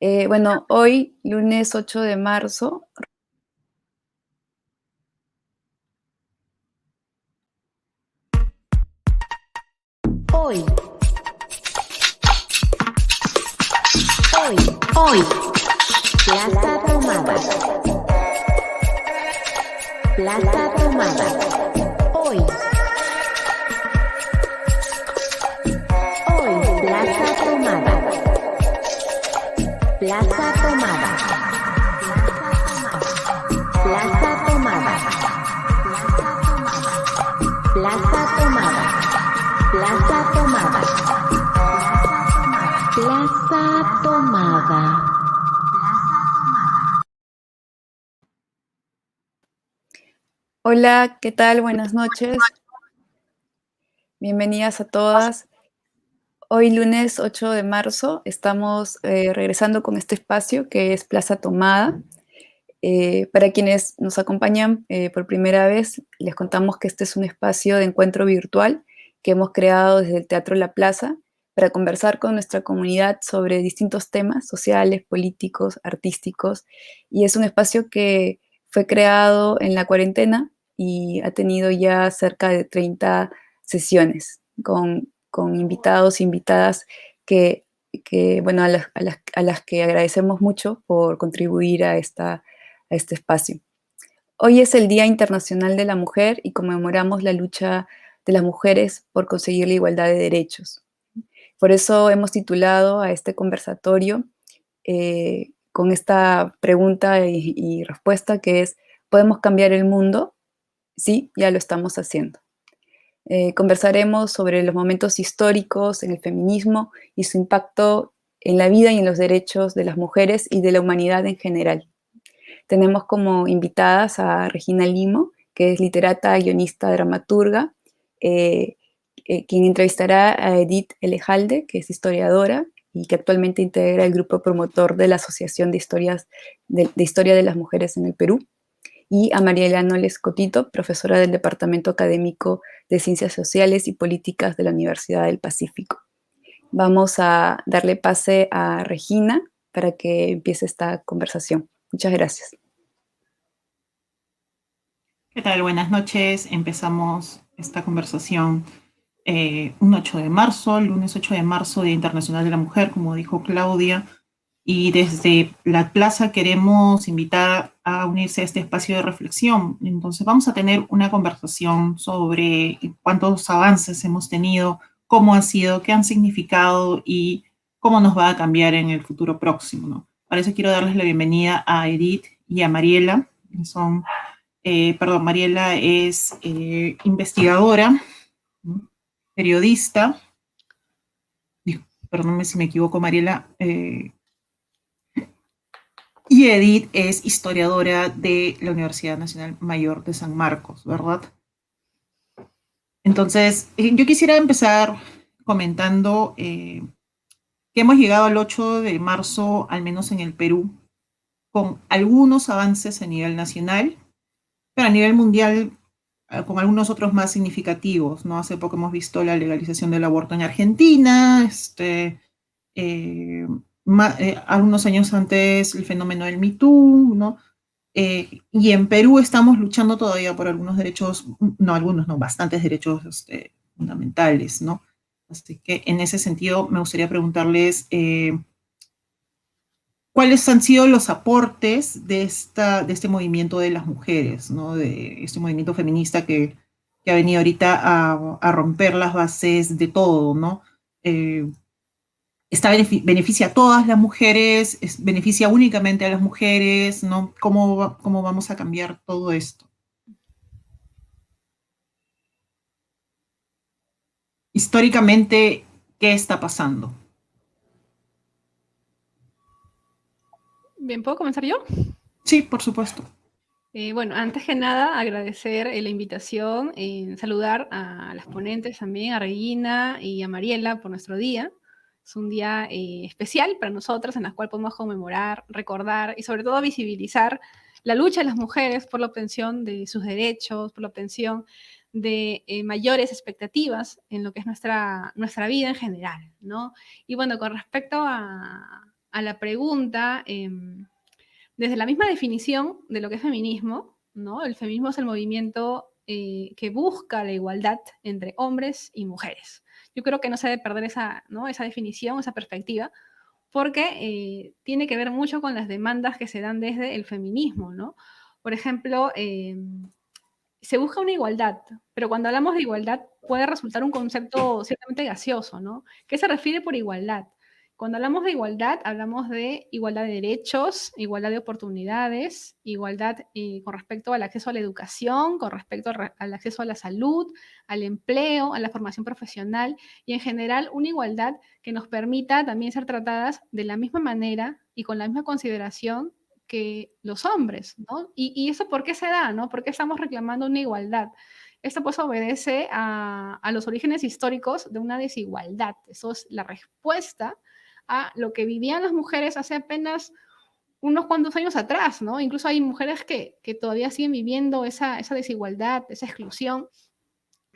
Bueno, hoy, lunes 8 de marzo, Hoy, hoy, Plaza Tomada. Plaza Tomada. Hoy, Plaza Tomada. Plaza Tomada. Plaza Tomada. Plaza Tomada. Plaza Tomada. Plaza Tomada. hola, ¿qué tal? Buenas noches. Bienvenidas a todas. Hoy, lunes 8 de marzo, estamos regresando con este espacio que es Plaza Tomada. Para quienes nos acompañan por primera vez, les contamos que este es un espacio de encuentro virtual que hemos creado desde el Teatro La Plaza para conversar con nuestra comunidad sobre distintos temas sociales, políticos, artísticos. Y es un espacio que fue creado en la cuarentena y ha tenido ya cerca de 30 sesiones con invitados e invitadas que, bueno, a las que agradecemos mucho por contribuir a este espacio. Hoy es el Día Internacional de la Mujer y conmemoramos la lucha de las mujeres por conseguir la igualdad de derechos. Por eso hemos titulado a este conversatorio con esta pregunta y respuesta que es, ¿podemos cambiar el mundo? Sí, ya lo estamos haciendo. Conversaremos sobre los momentos históricos en el feminismo y su impacto en la vida y en los derechos de las mujeres y de la humanidad en general. Tenemos como invitadas a Regina Limo, que es literata, guionista, dramaturga, eh, quien entrevistará a Edith Elejalde, que es historiadora y que actualmente integra el grupo promotor de la Asociación de Historia de las Mujeres en el Perú, y a Mariela Noles Cotito, profesora del Departamento Académico de Ciencias Sociales y Políticas de la Universidad del Pacífico. Vamos a darle pase a Regina para que empiece esta conversación. Muchas gracias. ¿Qué tal? Buenas noches. Empezamos esta conversación un 8 de marzo, lunes 8 de marzo, Día Internacional de la Mujer, como dijo Claudia. Y desde la plaza queremos invitar a unirse a este espacio de reflexión. Entonces vamos a tener una conversación sobre cuántos avances hemos tenido, cómo han sido, qué han significado y cómo nos va a cambiar en el futuro próximo, ¿no? Para eso quiero darles la bienvenida a Edith y a Mariela, que son Mariela es investigadora, ¿no? Periodista, perdóname si me equivoco, Mariela, y Edith es historiadora de la Universidad Nacional Mayor de San Marcos, ¿verdad? Entonces, yo quisiera empezar comentando que hemos llegado al 8 de marzo, al menos en el Perú, con algunos avances a nivel nacional, pero a nivel mundial con algunos otros más significativos, ¿no? Hace poco hemos visto la legalización del aborto en Argentina, eh, algunos años antes el fenómeno del Me Too, ¿no? Y en Perú estamos luchando todavía por algunos derechos, no algunos, no, bastantes derechos fundamentales, ¿no? Así que en ese sentido me gustaría preguntarles cuáles han sido los aportes de este movimiento de las mujeres, ¿no? De este movimiento feminista que ha venido ahorita a romper las bases de todo, ¿no? Beneficia a todas las mujeres, beneficia únicamente a las mujeres, ¿no? ¿Cómo vamos a cambiar todo esto? Históricamente, ¿qué está pasando? Bien, ¿puedo comenzar yo? Sí, por supuesto. Bueno, antes que nada, agradecer la invitación, saludar a las ponentes también, a Regina y a Mariela por nuestro día. Es un día especial para nosotras en el cual podemos conmemorar, recordar y sobre todo visibilizar la lucha de las mujeres por la obtención de sus derechos, por la obtención de mayores expectativas en lo que es nuestra vida en general, ¿no? Y bueno, con respecto a la pregunta, desde la misma definición de lo que es feminismo, ¿no? El feminismo es el movimiento que busca la igualdad entre hombres y mujeres. Yo creo que no se debe perder esa, ¿no? esa definición, esa perspectiva, porque tiene que ver mucho con las demandas que se dan desde el feminismo, ¿no? Por ejemplo, se busca una igualdad, pero cuando hablamos de igualdad puede resultar un concepto ciertamente gaseoso, ¿no? ¿Qué se refiere por igualdad? Cuando hablamos de igualdad, hablamos de igualdad de derechos, igualdad de oportunidades, igualdad con respecto al acceso a la educación, con respecto al acceso a la salud, al empleo, a la formación profesional y en general una igualdad que nos permita también ser tratadas de la misma manera y con la misma consideración que los hombres, ¿no? ¿Y eso por qué se da, no? ¿Por qué estamos reclamando una igualdad? Esto pues obedece a los orígenes históricos de una desigualdad. Eso es la respuesta a lo que vivían las mujeres hace apenas unos cuantos años atrás, ¿no? Incluso hay mujeres que todavía siguen viviendo esa desigualdad, esa exclusión.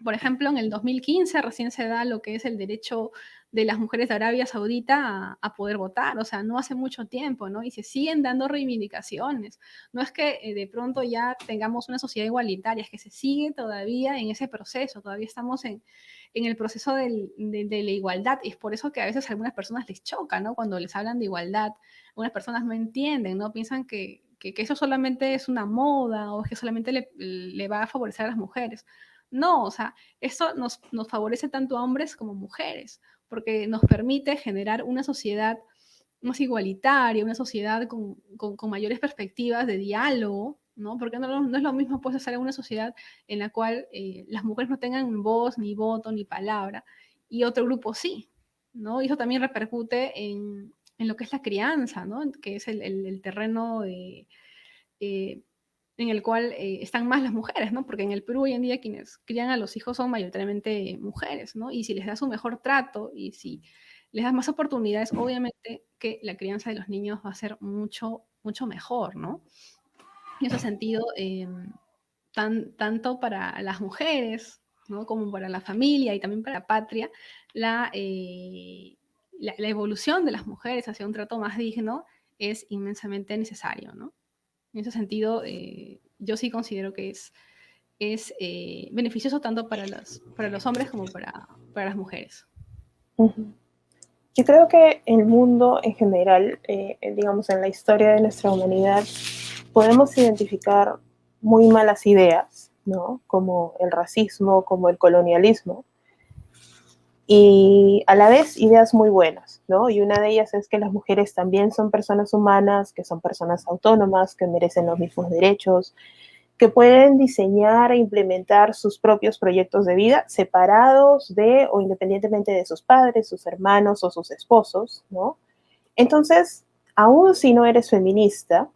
Por ejemplo, en el 2015 recién se da lo que es el derecho de las mujeres de Arabia Saudita a poder votar, o sea, no hace mucho tiempo, ¿no? Y se siguen dando reivindicaciones. No es que de pronto ya tengamos una sociedad igualitaria, es que se sigue todavía en ese proceso, todavía estamos en el proceso de la igualdad, y es por eso que a veces a algunas personas les choca, ¿no? Cuando les hablan de igualdad, algunas personas no entienden, ¿no? Piensan que eso solamente es una moda o que solamente le va a favorecer a las mujeres. No, o sea, esto nos favorece tanto a hombres como mujeres, porque nos permite generar una sociedad más igualitaria, una sociedad con mayores perspectivas de diálogo, ¿no? Porque no es lo mismo pues estar en una sociedad en la cual las mujeres no tengan voz, ni voto, ni palabra, y otro grupo sí, ¿no? Y eso también repercute en lo que es la crianza, ¿no? Que es el terreno eh, en el cual están más las mujeres, ¿no? Porque en el Perú hoy en día quienes crían a los hijos son mayoritariamente mujeres, ¿no? Y si les das un mejor trato y si les das más oportunidades, obviamente que la crianza de los niños va a ser mucho, mucho mejor, ¿no? En ese sentido, tanto para las mujeres, ¿no? Como para la familia y también para la patria, la evolución de las mujeres hacia un trato más digno es inmensamente necesario, ¿no? En ese sentido, yo sí considero que es beneficioso tanto para los hombres como para las mujeres. Ujú. Yo creo que el mundo en general, digamos en la historia de nuestra humanidad, podemos identificar muy malas ideas, ¿no? Como el racismo, como el colonialismo, y a la vez ideas muy buenas, ¿no? Y una de ellas es que las mujeres también son personas humanas, que son personas autónomas, que merecen los mismos derechos, que pueden diseñar e implementar sus propios proyectos de vida separados de o independientemente de sus padres, sus hermanos o sus esposos, ¿no? Entonces, aún si no eres feminista,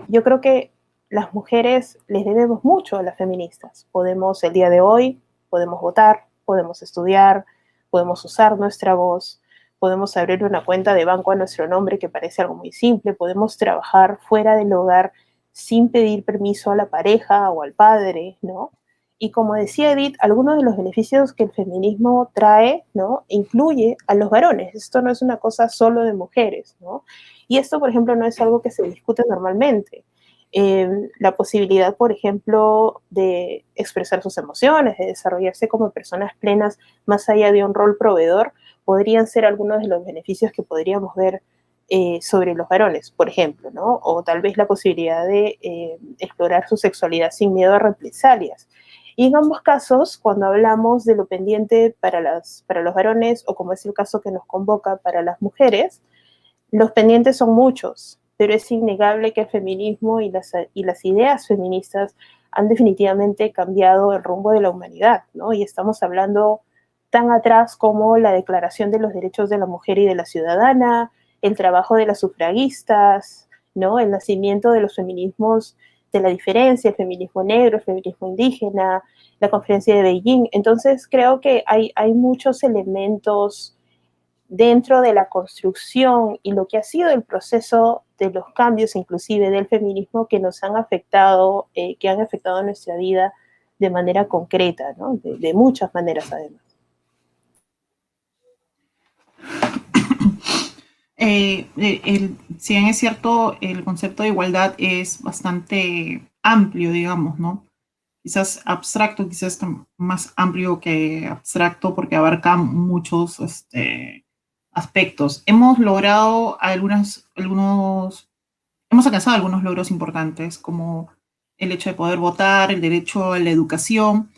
yo creo que las mujeres les debemos mucho a las feministas. Podemos, el día de hoy, podemos votar, podemos estudiar, podemos usar nuestra voz, podemos abrir una cuenta de banco a nuestro nombre, que parece algo muy simple, podemos trabajar fuera del hogar sin pedir permiso a la pareja o al padre, ¿no? Y como decía Edith, algunos de los beneficios que el feminismo trae, ¿no? Incluye a los varones. Esto no es una cosa solo de mujeres, ¿no? Y esto, por ejemplo, no es algo que se discute normalmente. La posibilidad, por ejemplo, de expresar sus emociones, de desarrollarse como personas plenas más allá de un rol proveedor, podrían ser algunos de los beneficios que podríamos ver sobre los varones, por ejemplo, ¿no? O tal vez la posibilidad de explorar su sexualidad sin miedo a represalias. Y en ambos casos, cuando hablamos de lo pendiente para los varones, o como es el caso que nos convoca para las mujeres, los pendientes son muchos, pero es innegable que el feminismo y las ideas feministas han definitivamente cambiado el rumbo de la humanidad, ¿no? Y estamos hablando tan atrás como la Declaración de los Derechos de la Mujer y de la Ciudadana, el trabajo de las sufragistas, ¿no? El nacimiento de los feminismos de la diferencia, el feminismo negro, el feminismo indígena, la conferencia de Beijing. Entonces creo que hay muchos elementos dentro de la construcción y lo que ha sido el proceso de los cambios, inclusive del feminismo, que nos han afectado, que han afectado nuestra vida de manera concreta, ¿no? De muchas maneras además. Si bien es cierto, el concepto de igualdad es bastante amplio, digamos, ¿no? Quizás abstracto, quizás más amplio que abstracto porque abarca muchos aspectos. Hemos alcanzado algunos logros importantes, como el hecho de poder votar, el derecho a la educación,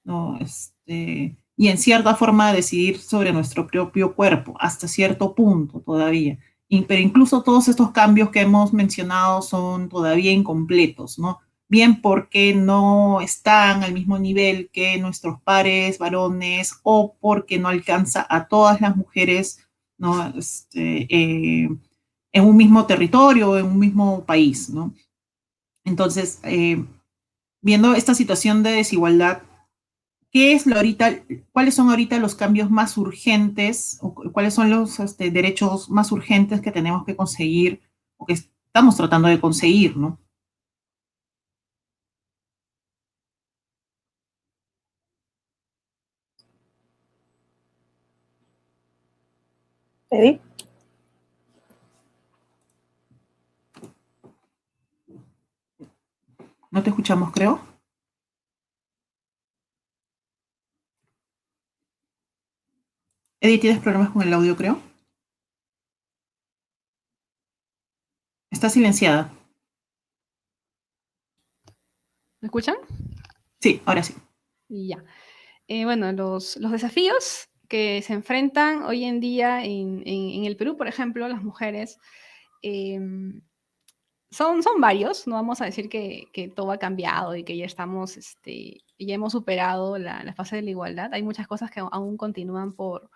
¿no? Y en cierta forma decidir sobre nuestro propio cuerpo, hasta cierto punto todavía. Pero incluso todos estos cambios que hemos mencionado son todavía incompletos, ¿no? Bien porque no están al mismo nivel que nuestros pares varones o porque no alcanza a todas las mujeres, ¿no? En un mismo territorio, en un mismo país, ¿no? Entonces, viendo esta situación de desigualdad, ¿cuáles son ahorita los cambios más urgentes o cuáles son los derechos más urgentes que tenemos que conseguir o que estamos tratando de conseguir, ¿no? Edith. No te escuchamos, creo. Edith, ¿tienes problemas con el audio, creo? Está silenciada. ¿Me escuchan? Sí, ahora sí. Ya. Bueno, los desafíos que se enfrentan hoy en día en el Perú, por ejemplo, las mujeres, em, son varios. No vamos a decir que todo ha cambiado y que ya estamos, ya hemos superado la fase de la igualdad. Hay muchas cosas que aún continúan por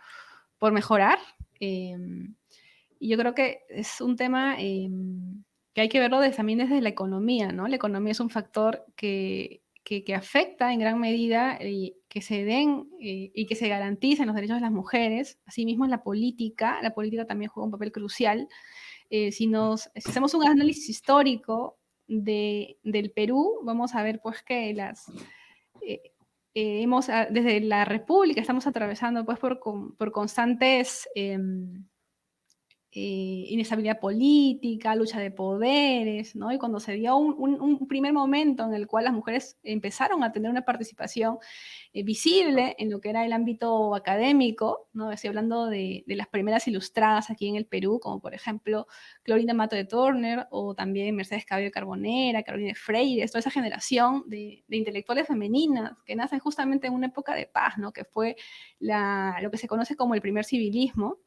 mejorar. Y yo creo que es un tema que hay que verlo también desde la economía, ¿no? La economía es un factor que afecta en gran medida que se den y que se garanticen los derechos de las mujeres. Asimismo, en la política también juega un papel crucial. Si hacemos un análisis histórico del Perú, vamos a ver pues que eh, desde la República estamos atravesando pues por constantes inestabilidad política, lucha de poderes, ¿no? Y cuando se dio un primer momento en el cual las mujeres empezaron a tener una participación visible en lo que era el ámbito académico, ¿no? Estoy hablando de las primeras ilustradas aquí en el Perú, como por ejemplo Clorinda Mato de Turner o también Mercedes Cabello Carbonera, Carolina Freire, toda esa generación de intelectuales femeninas que nacen justamente en una época de paz, ¿no? Que fue lo que se conoce como el primer civilismo.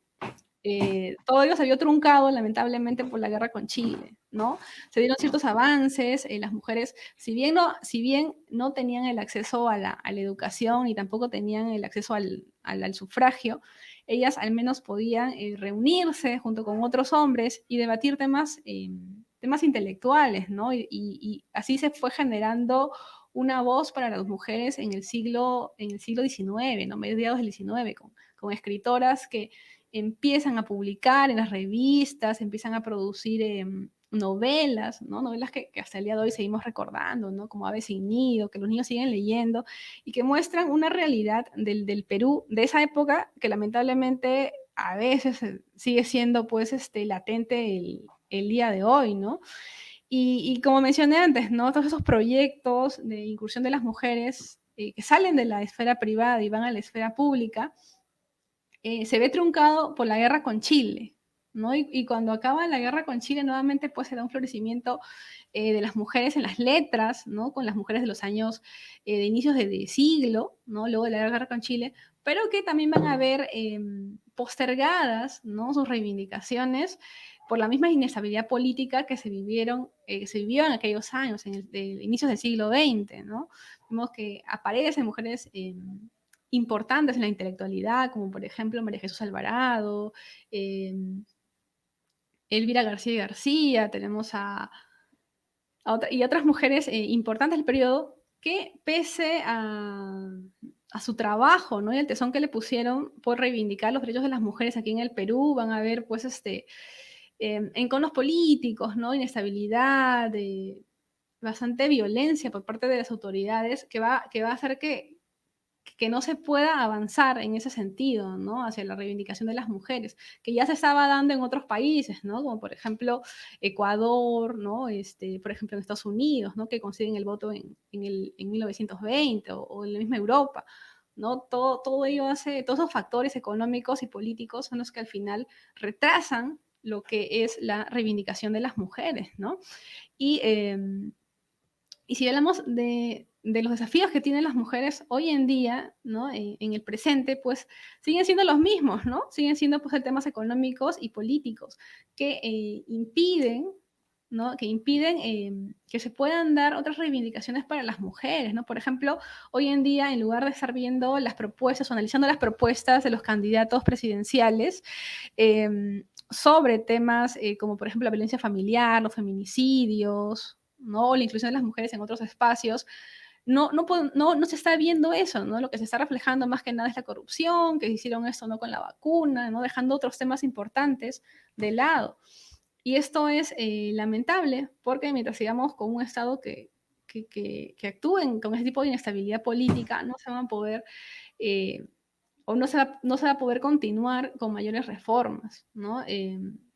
Todo ello se vio truncado lamentablemente por la guerra con Chile, ¿no? Se dieron ciertos avances, las mujeres, si bien no tenían el acceso a la educación y tampoco tenían el acceso al sufragio, ellas al menos podían reunirse junto con otros hombres y debatir temas intelectuales, ¿no? Y así se fue generando una voz para las mujeres en el siglo XIX, ¿no? Mediados del XIX, con escritoras que empiezan a publicar en las revistas, empiezan a producir novelas, ¿no? Novelas que hasta el día de hoy seguimos recordando, ¿no? Como Ave sin nido, que los niños siguen leyendo y que muestran una realidad del Perú de esa época que lamentablemente a veces sigue siendo pues latente el día de hoy, ¿no? Y como mencioné antes, ¿no? Todos esos proyectos de incursión de las mujeres que salen de la esfera privada y van a la esfera pública, se ve truncado por la guerra con Chile, ¿no? Y cuando acaba la guerra con Chile, nuevamente pues se da un florecimiento de las mujeres en las letras, ¿no? Con las mujeres de los años de inicios de siglo, ¿no? Luego de la guerra con Chile, pero que también van a ver postergadas, ¿no? Sus reivindicaciones por la misma inestabilidad política se vivió en aquellos años, inicios del siglo XX, ¿no? Vemos que aparecen mujeres importantes en la intelectualidad, como por ejemplo María Jesús Alvarado, Elvira García y García, tenemos y otras mujeres importantes del periodo que pese a su trabajo, ¿no? Y el tesón que le pusieron por reivindicar los derechos de las mujeres aquí en el Perú, van a ver pues enconos políticos, ¿no? Inestabilidad, bastante violencia por parte de las autoridades que va a hacer que que no se pueda avanzar en ese sentido, ¿no? Hacia la reivindicación de las mujeres, que ya se estaba dando en otros países, ¿no? Como por ejemplo Ecuador, ¿no? Por ejemplo en Estados Unidos, ¿no? Que consiguen el voto en 1920 o en la misma Europa, ¿no? Todo ello todos esos factores económicos y políticos son los que al final retrasan lo que es la reivindicación de las mujeres, ¿no? Y, y si hablamos de los desafíos que tienen las mujeres hoy en día, ¿no? En el presente, pues siguen siendo los mismos, ¿no? Siguen siendo pues temas económicos y políticos que impiden, ¿no? Que impiden que se puedan dar otras reivindicaciones para las mujeres, ¿no? Por ejemplo, hoy en día, en lugar de estar viendo las propuestas o analizando las propuestas de los candidatos presidenciales, sobre temas como por ejemplo la violencia familiar, los feminicidios, ¿no? La inclusión de las mujeres en otros espacios, no se está viendo eso, ¿no? Lo que se está reflejando más que nada es la corrupción, que hicieron esto no con la vacuna, ¿no? Dejando otros temas importantes de lado. Y esto es lamentable porque mientras sigamos con un Estado que actúen con ese tipo de inestabilidad política, no se van a poder o no se va a poder continuar con mayores reformas, ¿no?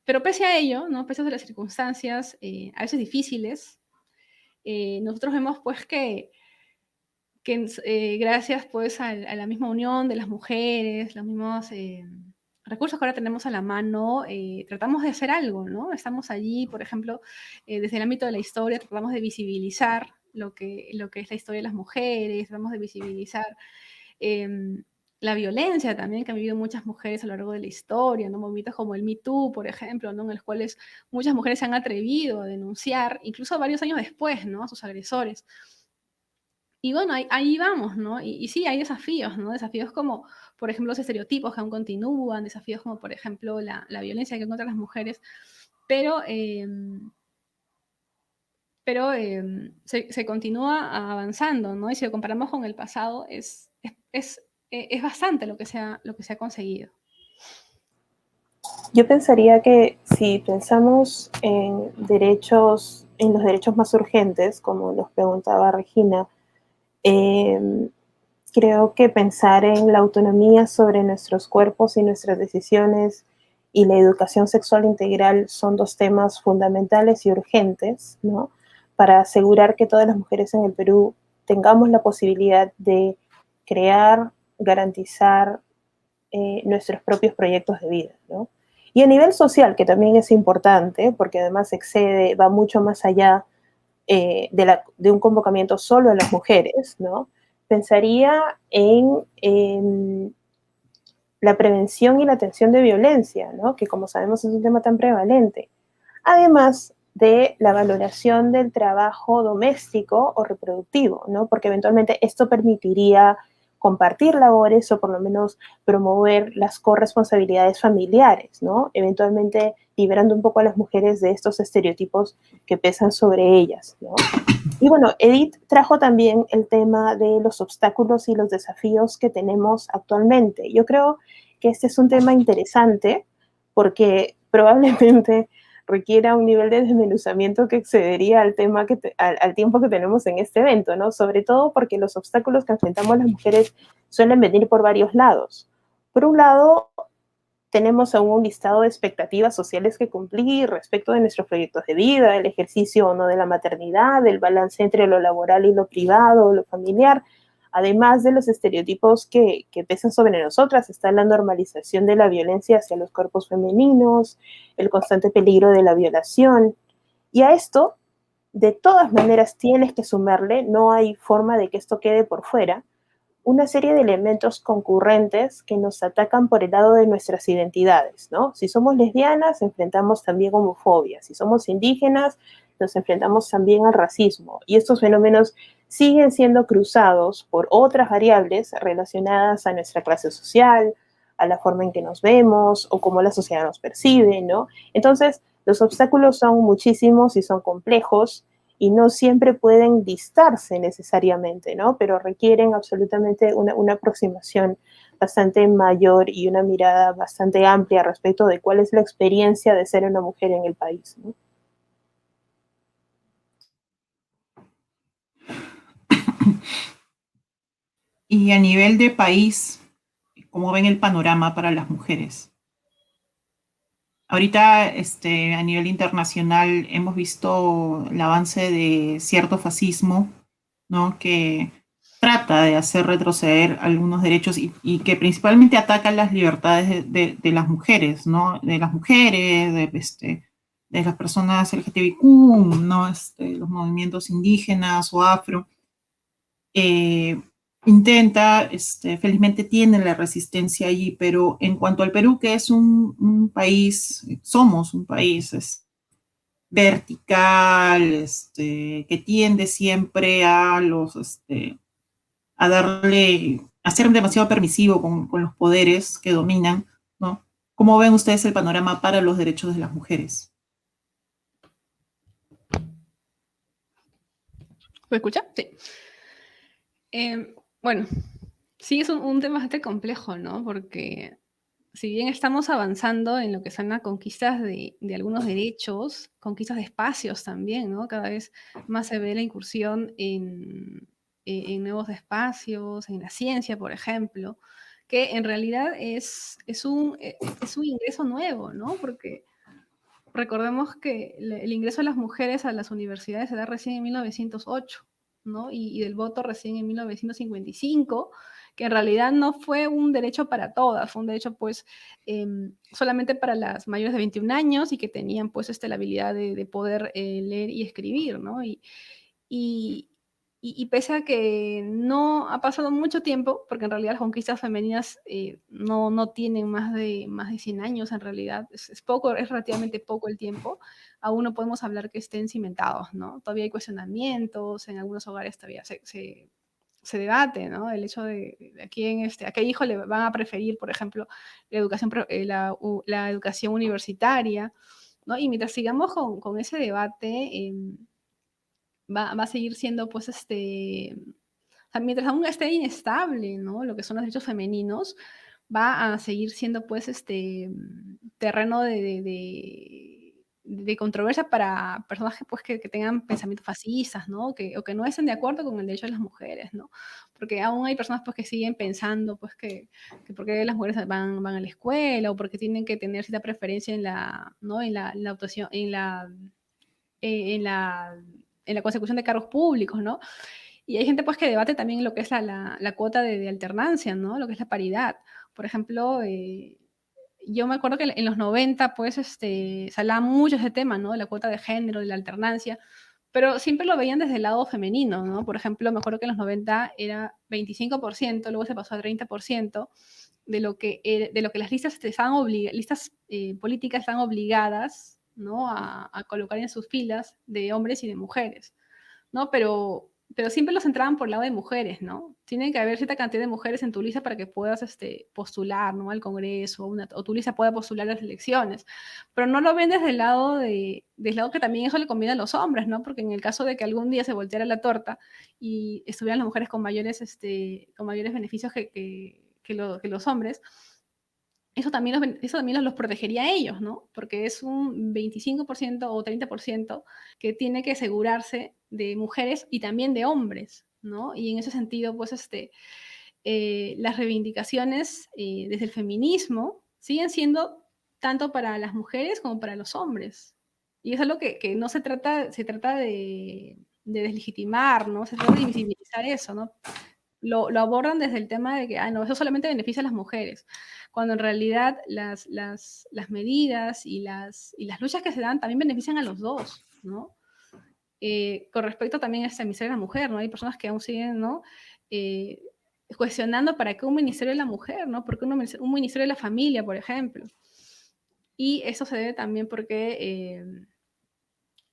Pero pese a ello, ¿no? Pese a las circunstancias a veces difíciles, nosotros vemos pues que gracias pues a la misma unión de las mujeres, los mismos recursos que ahora tenemos a la mano, tratamos de hacer algo, ¿no? Estamos allí, por ejemplo, desde el ámbito de la historia, tratamos de visibilizar lo que es la historia de las mujeres, tratamos de visibilizar la violencia también que han vivido muchas mujeres a lo largo de la historia, ¿no? Movimientos como el Me Too, por ejemplo, ¿no? En los cuales muchas mujeres se han atrevido a denunciar, incluso varios años después, ¿no? A sus agresores. Y bueno, ahí vamos, ¿no? Y sí, hay desafíos, ¿no? Desafíos como, por ejemplo, los estereotipos que aún continúan, desafíos como, por ejemplo, la violencia que contra las mujeres, pero, se continúa avanzando, ¿no? Y si lo comparamos con el pasado, es bastante lo que se ha conseguido. Yo pensaría que si pensamos en derechos, en los derechos más urgentes, como nos preguntaba Regina, creo que pensar en la autonomía sobre nuestros cuerpos y nuestras decisiones y la educación sexual integral son dos temas fundamentales y urgentes, ¿no? Para asegurar que todas las mujeres en el Perú tengamos la posibilidad de crear, garantizar nuestros propios proyectos de vida, ¿no? Y a nivel social, que también es importante, porque además va mucho más allá de un convocamiento solo a las mujeres, ¿no? Pensaría en la prevención y la atención de violencia, ¿no? Que como sabemos es un tema tan prevalente. Además de la valoración del trabajo doméstico o reproductivo, ¿no? Porque eventualmente esto permitiría compartir labores o por lo menos promover las corresponsabilidades familiares, ¿no? Eventualmente liberando un poco a las mujeres de estos estereotipos que pesan sobre ellas, ¿no? Y bueno, Edith trajo también el tema de los obstáculos y los desafíos que tenemos actualmente. Yo creo que este es un tema interesante porque probablemente requiera un nivel de desmenuzamiento que excedería al tema al tiempo que tenemos en este evento, ¿no? Sobre todo porque los obstáculos que enfrentamos las mujeres suelen venir por varios lados. Por un lado, tenemos aún un listado de expectativas sociales que cumplir respecto de nuestros proyectos de vida, el ejercicio o no de la maternidad, el balance entre lo laboral y lo privado, lo familiar, además de los estereotipos que pesan sobre nosotras. Está la normalización de la violencia hacia los cuerpos femeninos, el constante peligro de la violación. Y a esto, de todas maneras, tienes que sumarle, no hay forma de que esto quede por fuera, una serie de elementos concurrentes que nos atacan por el lado de nuestras identidades, ¿no? Si somos lesbianas, enfrentamos también homofobia. Si somos indígenas, nos enfrentamos también al racismo. Y estos fenómenos siguen siendo cruzados por otras variables relacionadas a nuestra clase social, a la forma en que nos vemos o cómo la sociedad nos percibe, ¿no? Entonces, los obstáculos son muchísimos y son complejos y no siempre pueden distarse necesariamente, ¿no? Pero requieren absolutamente una aproximación bastante mayor y una mirada bastante amplia respecto de cuál es la experiencia de ser una mujer en el país, ¿no? Y a nivel de país, ¿cómo ven el panorama para las mujeres? Ahorita, a nivel internacional, hemos visto el avance de cierto fascismo, ¿no? Que trata de hacer retroceder algunos derechos y que principalmente ataca las libertades de las mujeres, ¿no? De las mujeres, de las personas LGTBIQ, ¿no? Los movimientos indígenas o afro. Intenta, felizmente tiene la resistencia allí, pero en cuanto al Perú, que es un país, somos un país vertical, que tiende siempre a a darle, a ser demasiado permisivo con los poderes que dominan, ¿no? ¿Cómo ven ustedes el panorama para los derechos de las mujeres? ¿Me escucha? Sí. Bueno, sí es un tema bastante complejo, ¿no? Porque si bien estamos avanzando en lo que son las conquistas de algunos derechos, conquistas de espacios también, ¿no? Cada vez más se ve la incursión en nuevos espacios, en la ciencia, por ejemplo, que en realidad es un ingreso nuevo, ¿no? Porque recordemos que el ingreso de las mujeres a las universidades se da recién en 1908, ¿no? Y del voto recién en 1955, que en realidad no fue un derecho para todas, fue un derecho pues solamente para las mayores de 21 años y que tenían pues la habilidad de poder leer y escribir, ¿no? Y, y pese a que no ha pasado mucho tiempo, porque en realidad las conquistas femeninas no tienen más de 100 años en realidad, es poco, es relativamente poco el tiempo, aún no podemos hablar que estén cimentados, ¿no? Todavía hay cuestionamientos, en algunos hogares todavía se debate, ¿no? El hecho de a qué hijo le van a preferir, por ejemplo, la educación, la educación universitaria, ¿no? Y mientras sigamos con ese debate, va a seguir siendo, pues, o sea, mientras aún esté inestable, ¿no? Lo que son los derechos femeninos, va a seguir siendo, pues, terreno de controversia para personas pues, que tengan pensamientos fascistas, ¿no? O que no estén de acuerdo con el derecho de las mujeres, ¿no? Porque aún hay personas, pues, que siguen pensando, pues, que por qué las mujeres van a la escuela o porque tienen que tener cierta preferencia en la, ¿no? En la actuación, en la en la consecución de cargos públicos, ¿no? Y hay gente pues que debate también lo que es la cuota de alternancia, ¿no? Lo que es la paridad. Por ejemplo, yo me acuerdo que en los 90 pues se hablaba mucho ese tema, ¿no? De la cuota de género, de la alternancia, pero siempre lo veían desde el lado femenino, ¿no? Por ejemplo, me acuerdo que en los 90 era 25%, luego se pasó a 30% de lo que las listas, listas políticas están obligadas, ¿no? A colocar en sus filas de hombres y de mujeres, ¿no? Pero siempre los entraban por el lado de mujeres, ¿no? Tiene que haber cierta cantidad de mujeres en tu lista para que puedas postular, ¿no? Al Congreso, o tu lista pueda postular a las elecciones. Pero no lo ven desde el lado desde el lado que también eso le conviene a los hombres, ¿no? Porque en el caso de que algún día se volteara la torta y estuvieran las mujeres con mayores beneficios que los hombres, eso también los protegería a ellos, ¿no? Porque es un 25% o 30% que tiene que asegurarse de mujeres y también de hombres, ¿no? Y en ese sentido, pues, las reivindicaciones desde el feminismo siguen siendo tanto para las mujeres como para los hombres. Y eso es lo que no se trata de deslegitimar, ¿no? Se trata de visibilizar eso, ¿no? Lo abordan desde el tema de que, no, eso solamente beneficia a las mujeres, cuando en realidad las medidas y las luchas que se dan también benefician a los dos, ¿no? Con respecto también a esta ministerio de la mujer, ¿no? Hay personas que aún siguen, ¿no? Cuestionando para qué un ministerio de la mujer, ¿no? ¿Por qué un ministerio de la familia, por ejemplo? Y eso se debe también porque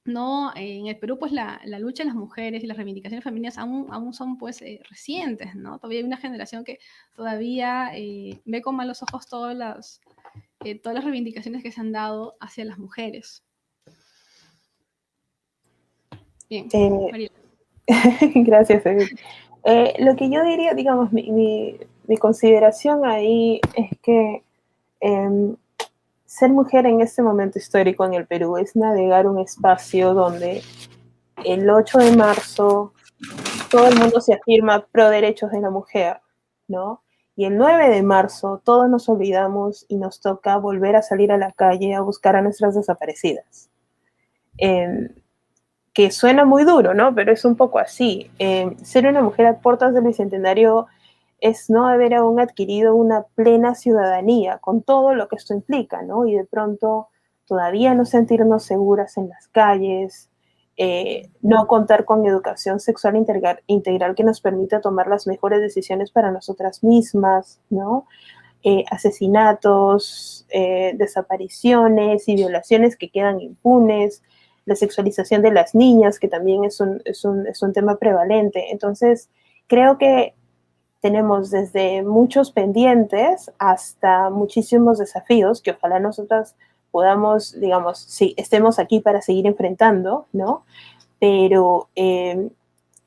no, en el Perú, pues la lucha de las mujeres y las reivindicaciones femeninas aún son pues recientes, ¿no? Todavía hay una generación que todavía ve con malos ojos todas las reivindicaciones que se han dado hacia las mujeres. Bien, Mariela. Gracias, Edith. Lo que yo diría, digamos, mi consideración ahí es que ser mujer en este momento histórico en el Perú es navegar un espacio donde el 8 de marzo todo el mundo se afirma pro derechos de la mujer, ¿no? Y el 9 de marzo todos nos olvidamos y nos toca volver a salir a la calle a buscar a nuestras desaparecidas. Eh, que suena muy duro, ¿no? Pero es un poco así. Ser una mujer a puertas del Bicentenario es no haber aún adquirido una plena ciudadanía, con todo lo que esto implica, ¿no? Y de pronto todavía no sentirnos seguras en las calles, no contar con educación sexual integral que nos permita tomar las mejores decisiones para nosotras mismas, ¿no? Asesinatos, desapariciones y violaciones que quedan impunes, la sexualización de las niñas, que también es un tema prevalente. Entonces, creo que tenemos desde muchos pendientes hasta muchísimos desafíos que ojalá nosotras podamos, digamos, sí, estemos aquí para seguir enfrentando, ¿no? Pero el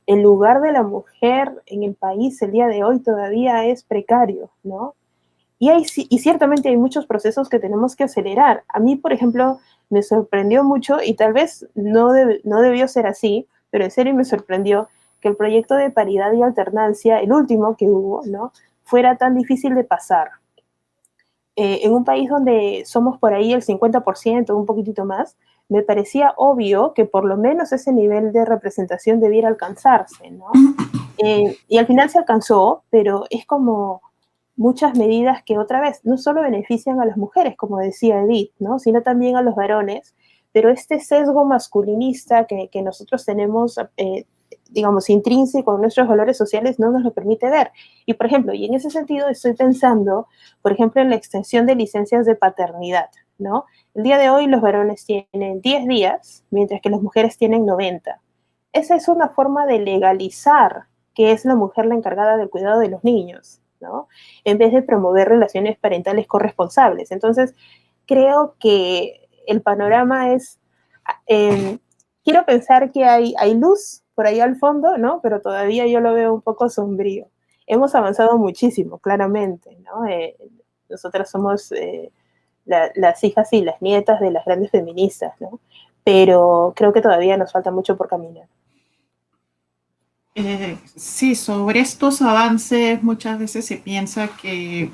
lugar de la mujer en el país el día de hoy todavía es precario, ¿no? Y ciertamente hay muchos procesos que tenemos que acelerar. A mí, por ejemplo, me sorprendió mucho, y tal vez no debió ser así, pero en serio me sorprendió que el proyecto de paridad y alternancia, el último que hubo, ¿no? fuera tan difícil de pasar. En un país donde somos por ahí el 50%, un poquitito más, me parecía obvio que por lo menos ese nivel de representación debiera alcanzarse, ¿no? Y al final se alcanzó, pero es como muchas medidas que otra vez no solo benefician a las mujeres, como decía Edith, ¿no? sino también a los varones, pero este sesgo masculinista que nosotros tenemos, digamos, intrínseco en nuestros valores sociales no nos lo permite ver. Y, por ejemplo, y en ese sentido estoy pensando, por ejemplo, en la extensión de licencias de paternidad, ¿no? El día de hoy los varones tienen 10 días, mientras que las mujeres tienen 90. Esa es una forma de legalizar que es la mujer la encargada del cuidado de los niños, ¿no? En vez de promover relaciones parentales corresponsables. Entonces, creo que el panorama es, quiero pensar que hay luz por ahí al fondo, ¿no? Pero todavía yo lo veo un poco sombrío. Hemos avanzado muchísimo, claramente, ¿no? Nosotras somos las hijas y las nietas de las grandes feministas, ¿no? Pero creo que todavía nos falta mucho por caminar. Sí, sobre estos avances muchas veces se piensa que,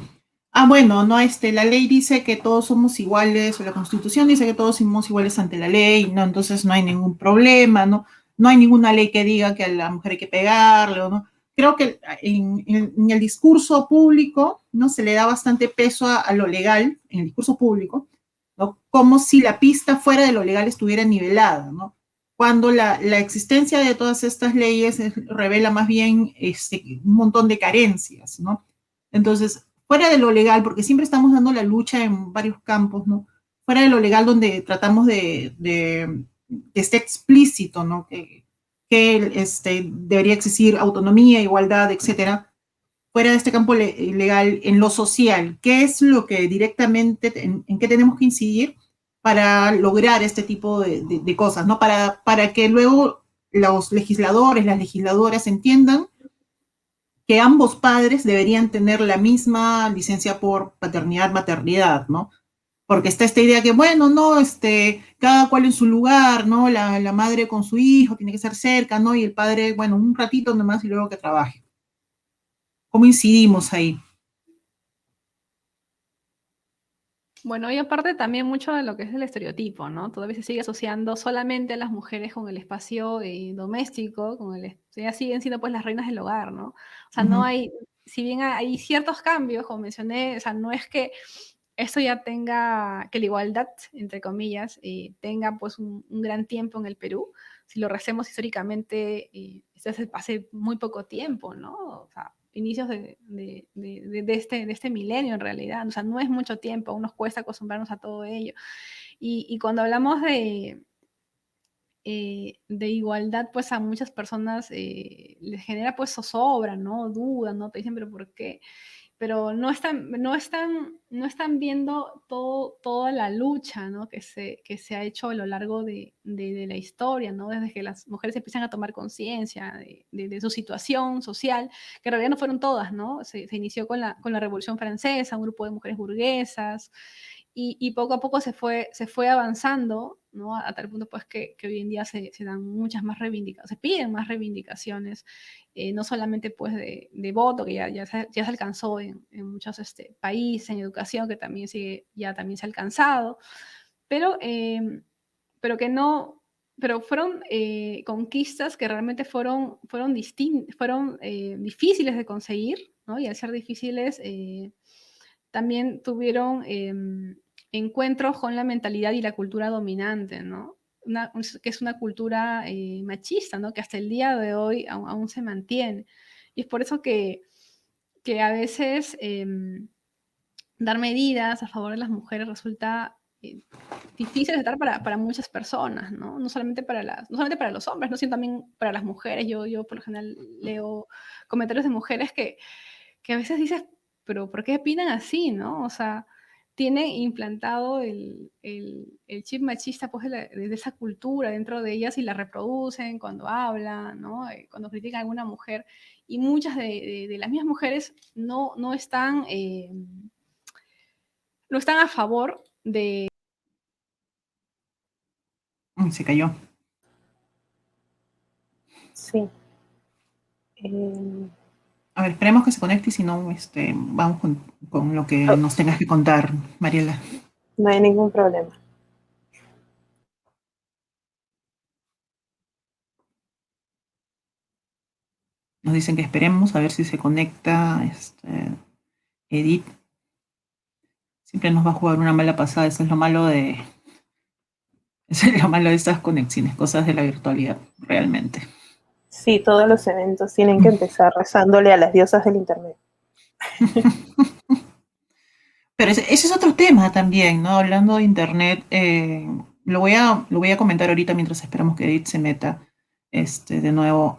bueno, no, la ley dice que todos somos iguales, o la Constitución dice que todos somos iguales ante la ley, no, entonces no hay ningún problema, no, no hay ninguna ley que diga que a la mujer hay que pegarle, o no. Creo que en el discurso público, ¿no? Se le da bastante peso a lo legal, en el discurso público, ¿no? Como si la pista fuera de lo legal estuviera nivelada, ¿no? Cuando la existencia de todas estas leyes revela más bien un montón de carencias, ¿no? Entonces, fuera de lo legal, porque siempre estamos dando la lucha en varios campos, ¿no? Fuera de lo legal donde tratamos de que esté explícito, ¿no? Que debería existir autonomía, igualdad, etcétera. Fuera de este campo legal, en lo social, ¿qué es lo que directamente, en qué tenemos que incidir para lograr este tipo de cosas, ¿no? Para que luego los legisladores, las legisladoras entiendan que ambos padres deberían tener la misma licencia por paternidad, maternidad, ¿no? Porque está esta idea que, bueno, no, cada cual en su lugar, ¿no? La madre con su hijo tiene que estar cerca, ¿no? Y el padre, bueno, un ratito nomás y luego que trabaje. ¿Cómo incidimos ahí? Bueno, y aparte también mucho de lo que es el estereotipo, ¿no? Todavía se sigue asociando solamente a las mujeres con el espacio doméstico, ya siguen siendo pues las reinas del hogar, ¿no? O sea, no hay, si bien hay ciertos cambios, como mencioné, o sea, no es que esto ya tenga, que la igualdad, entre comillas, tenga pues un gran tiempo en el Perú. Si lo recemos históricamente, esto hace muy poco tiempo, ¿no? O sea, inicios de este milenio en realidad. O sea, no es mucho tiempo, aún nos cuesta acostumbrarnos a todo ello. Y cuando hablamos de igualdad, pues a muchas personas les genera pues zozobra, ¿no? Duda, ¿no? Te dicen, pero ¿por qué? Pero no están viendo toda la lucha, ¿no? que se ha hecho a lo largo de la historia, ¿no? Desde que las mujeres empiezan a tomar conciencia de su situación social, que en realidad no fueron todas, ¿no? Se inició con la Revolución Francesa, un grupo de mujeres burguesas, y poco a poco se fue avanzando, ¿no? A tal punto pues que hoy en día se dan muchas más reivindicaciones, se piden más reivindicaciones, no solamente pues de voto, que ya se alcanzó en muchos países, en educación, que también también se ha alcanzado, pero que no, pero fueron conquistas que realmente fueron difíciles de conseguir, ¿no? Y al ser difíciles, también tuvieron encuentros con la mentalidad y la cultura dominante, ¿no? Que es una cultura machista, ¿no? Que hasta el día de hoy aún se mantiene. Y es por eso que a veces dar medidas a favor de las mujeres resulta difícil de estar para muchas personas, ¿no? No solamente no solamente para los hombres, ¿no? Sino también para las mujeres. Yo por lo general leo comentarios de mujeres que a veces dices, pero ¿por qué opinan así, no? O sea, tiene implantado el chip machista pues, de esa cultura dentro de ellas y la reproducen cuando hablan, ¿no? Cuando critican a alguna mujer. Y muchas de las mismas mujeres no están a favor de... Se cayó. Sí. A ver, esperemos que se conecte y si no, vamos con lo que nos tengas que contar, Mariela. No hay ningún problema. Nos dicen que esperemos a ver si se conecta Edith. Siempre nos va a jugar una mala pasada, eso es lo malo de estas conexiones, cosas de la virtualidad, realmente. Sí, todos los eventos tienen que empezar rezándole a las diosas del internet. Pero ese es otro tema también, ¿no? Hablando de internet, lo voy a comentar ahorita mientras esperamos que Edith se meta de nuevo.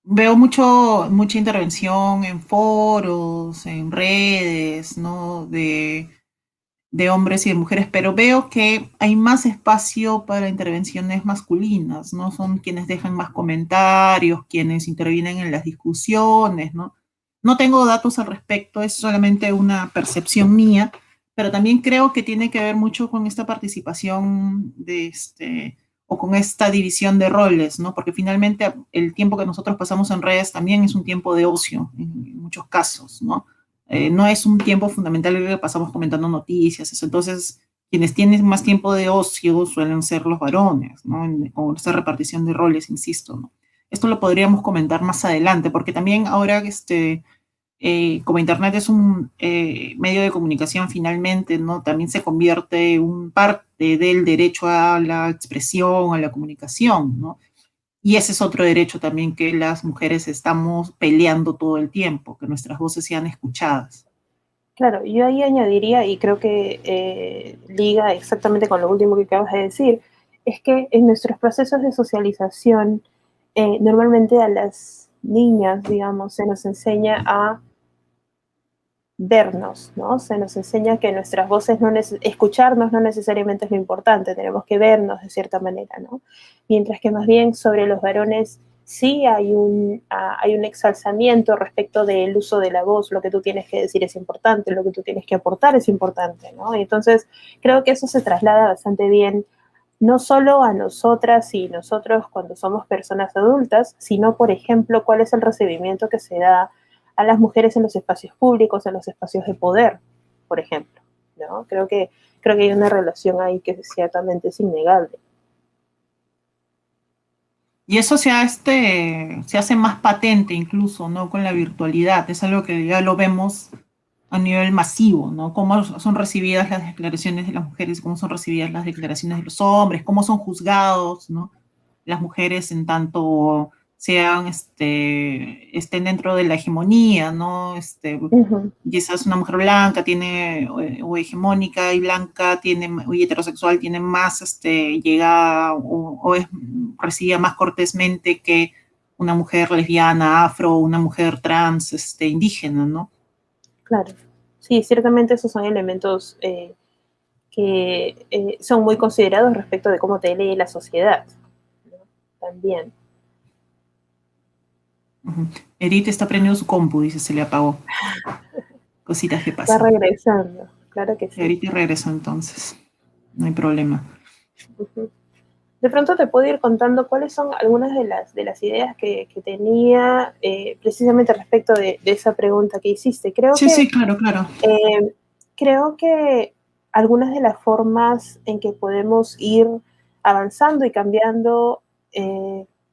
Veo mucha intervención en foros, en redes, ¿no? De hombres y de mujeres, pero veo que hay más espacio para intervenciones masculinas, ¿no? Son quienes dejan más comentarios, quienes intervienen en las discusiones, ¿no? No tengo datos al respecto, es solamente una percepción mía, pero también creo que tiene que ver mucho con esta participación o con esta división de roles, ¿no? Porque finalmente el tiempo que nosotros pasamos en redes también es un tiempo de ocio en muchos casos, ¿no? No es un tiempo fundamental que pasamos comentando noticias, eso. Entonces, quienes tienen más tiempo de ocio suelen ser los varones, ¿no? Con esta repartición de roles, insisto, ¿no? Esto lo podríamos comentar más adelante, porque también ahora como Internet es un medio de comunicación finalmente, ¿no? También se convierte en un parte del derecho a la expresión, a la comunicación, ¿no? Y ese es otro derecho también que las mujeres estamos peleando todo el tiempo, que nuestras voces sean escuchadas. Claro, yo ahí añadiría, y creo que liga exactamente con lo último que acabas de decir, es que en nuestros procesos de socialización, normalmente a las niñas, digamos, se nos enseña a vernos, ¿no? Se nos enseña que nuestras voces, escucharnos no necesariamente es lo importante, tenemos que vernos de cierta manera, ¿no? Mientras que más bien sobre los varones sí hay un exalzamiento respecto del uso de la voz, lo que tú tienes que decir es importante, lo que tú tienes que aportar es importante, ¿no? Y entonces creo que eso se traslada bastante bien, no solo a nosotras y nosotros cuando somos personas adultas, sino, por ejemplo, cuál es el recibimiento que se da a las mujeres en los espacios públicos, en los espacios de poder, por ejemplo, ¿no? Creo que hay una relación ahí que ciertamente es innegable. Y eso se hace más patente incluso, ¿no? Con la virtualidad. Es algo que ya lo vemos a nivel masivo, ¿no? Cómo son recibidas las declaraciones de las mujeres, cómo son recibidas las declaraciones de los hombres, cómo son juzgados, ¿no? Las mujeres en tanto estén dentro de la hegemonía, ¿no? Quizás una mujer blanca o hegemónica y blanca y heterosexual tiene más llegada o es recibida más cortésmente que una mujer lesbiana, afro, una mujer trans, indígena, ¿no? Claro. Sí, ciertamente esos son elementos que son muy considerados respecto de cómo te lee la sociedad, ¿no? También. Edith está prendiendo su compu, dice, se le apagó. Cositas que pasan. Está regresando, claro que sí. Ahorita regreso entonces. no hay problema. Ujú. De pronto te puedo ir contando cuáles son algunas de las ideas que tenía precisamente respecto de esa pregunta que hiciste. Sí, sí, claro, claro. Creo que algunas de las formas en que podemos ir avanzando y cambiando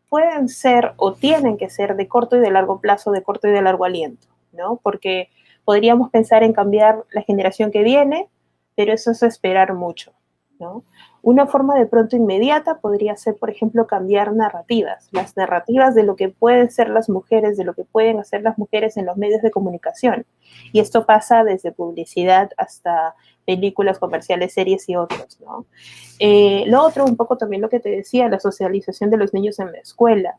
pueden ser o tienen que ser de corto y de largo plazo, de corto y de largo aliento, ¿no? Porque podríamos pensar en cambiar la generación que viene, pero eso es esperar mucho, ¿no? Una forma de pronto inmediata podría ser, por ejemplo, cambiar narrativas, las narrativas de lo que pueden ser las mujeres, de lo que pueden hacer las mujeres en los medios de comunicación. Y esto pasa desde publicidad hasta películas, comerciales, series y otros, ¿no? Lo otro, un poco también lo que te decía, la socialización de los niños en la escuela.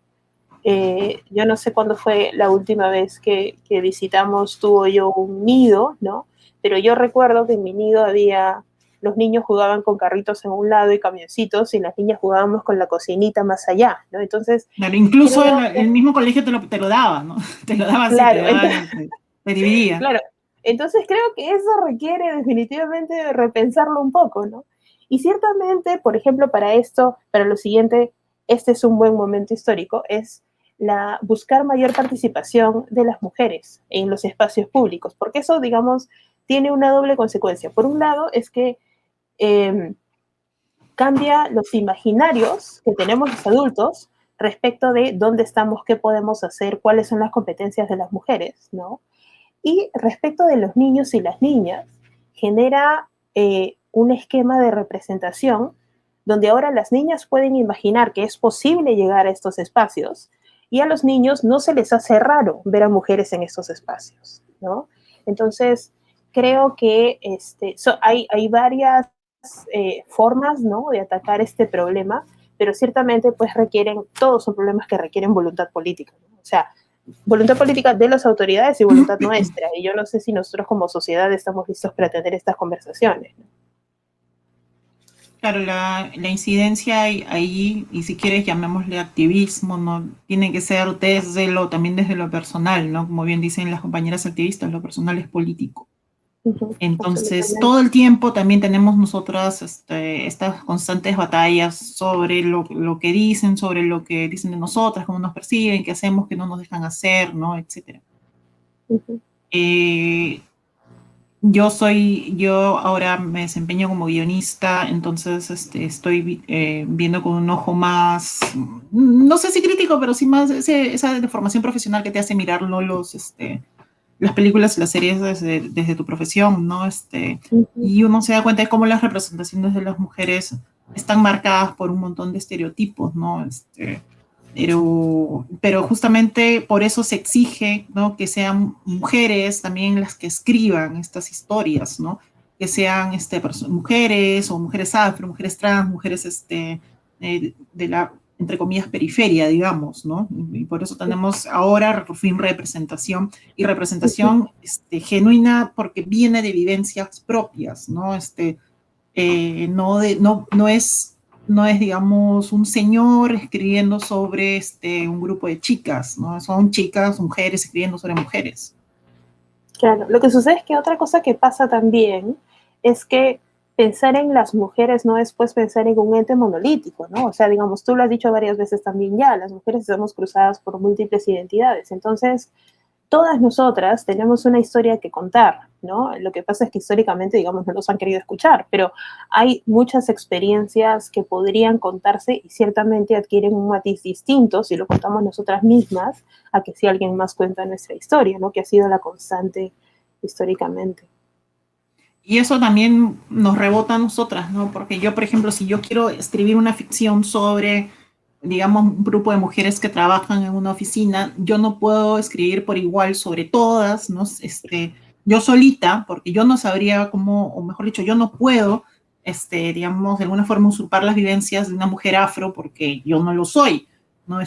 Yo no sé cuándo fue la última vez que visitamos tú o yo un nido, ¿no? Pero yo recuerdo que en mi nido había, los niños jugaban con carritos en un lado y camioncitos y las niñas jugábamos con la cocinita más allá, ¿no? Entonces, Claro, incluso creo que, el mismo colegio te lo daba, ¿no? Te lo daba así, claro, te dividía. claro, entonces creo que eso requiere definitivamente repensarlo un poco, ¿no? Y ciertamente, por ejemplo, para esto, para lo siguiente, este es un buen momento histórico, es buscar mayor participación de las mujeres en los espacios públicos, porque eso, digamos, tiene una doble consecuencia. Por un lado, es que eh, cambia los imaginarios que tenemos los adultos respecto de dónde estamos, qué podemos hacer, cuáles son las competencias de las mujeres, ¿no? Y respecto de los niños y las niñas, genera un esquema de representación donde ahora las niñas pueden imaginar que es posible llegar a estos espacios y a los niños no se les hace raro ver a mujeres en estos espacios, ¿no? Entonces, creo que hay varias formas, ¿no?, de atacar este problema, pero ciertamente pues todos son problemas que requieren voluntad política, ¿no? O sea, voluntad política de las autoridades y voluntad nuestra. Y yo no sé si nosotros como sociedad estamos listos para tener estas conversaciones, ¿no? Claro, la incidencia ahí, y si quieres llamémosle activismo, ¿no? Tiene que ser también desde lo personal, ¿no? Como bien dicen las compañeras activistas, lo personal es político. Entonces, todo el tiempo también tenemos nosotras estas constantes batallas sobre lo que dicen, sobre lo que dicen de nosotras, cómo nos persiguen, qué hacemos, qué no nos dejan hacer, ¿no? Etcétera. Yo ahora me desempeño como guionista, entonces estoy viendo con un ojo más, no sé si crítico, pero sí más esa deformación profesional que te hace mirar, ¿no?, las películas y las series desde tu profesión, ¿no? Y uno se da cuenta de cómo las representaciones de las mujeres están marcadas por un montón de estereotipos, ¿no? Pero justamente por eso se exige, ¿no?, que sean mujeres también las que escriban estas historias, ¿no? Que sean mujeres o mujeres afro, mujeres trans, mujeres de la, entre comillas, periferia, digamos, ¿no? Y por eso tenemos ahora por fin representación, y representación genuina porque viene de vivencias propias, ¿no? No es, digamos, un señor escribiendo sobre un grupo de chicas, ¿no? Son chicas, mujeres escribiendo sobre mujeres. Claro, lo que sucede es que otra cosa que pasa también es que pensar en las mujeres no es pues pensar en un ente monolítico, ¿no? O sea, digamos, tú lo has dicho varias veces también ya, las mujeres estamos cruzadas por múltiples identidades, entonces todas nosotras tenemos una historia que contar, ¿no? Lo que pasa es que históricamente, digamos, no nos han querido escuchar, pero hay muchas experiencias que podrían contarse y ciertamente adquieren un matiz distinto si lo contamos nosotras mismas a que si alguien más cuenta nuestra historia, ¿no? Que ha sido la constante históricamente. Y eso también nos rebota a nosotras, ¿no? Porque yo, por ejemplo, si yo quiero escribir una ficción sobre, digamos, un grupo de mujeres que trabajan en una oficina, yo no puedo escribir por igual sobre todas, ¿no? Yo solita, porque yo no sabría cómo, o mejor dicho, yo no puedo, digamos, de alguna forma usurpar las vivencias de una mujer afro, porque yo no lo soy, ¿no?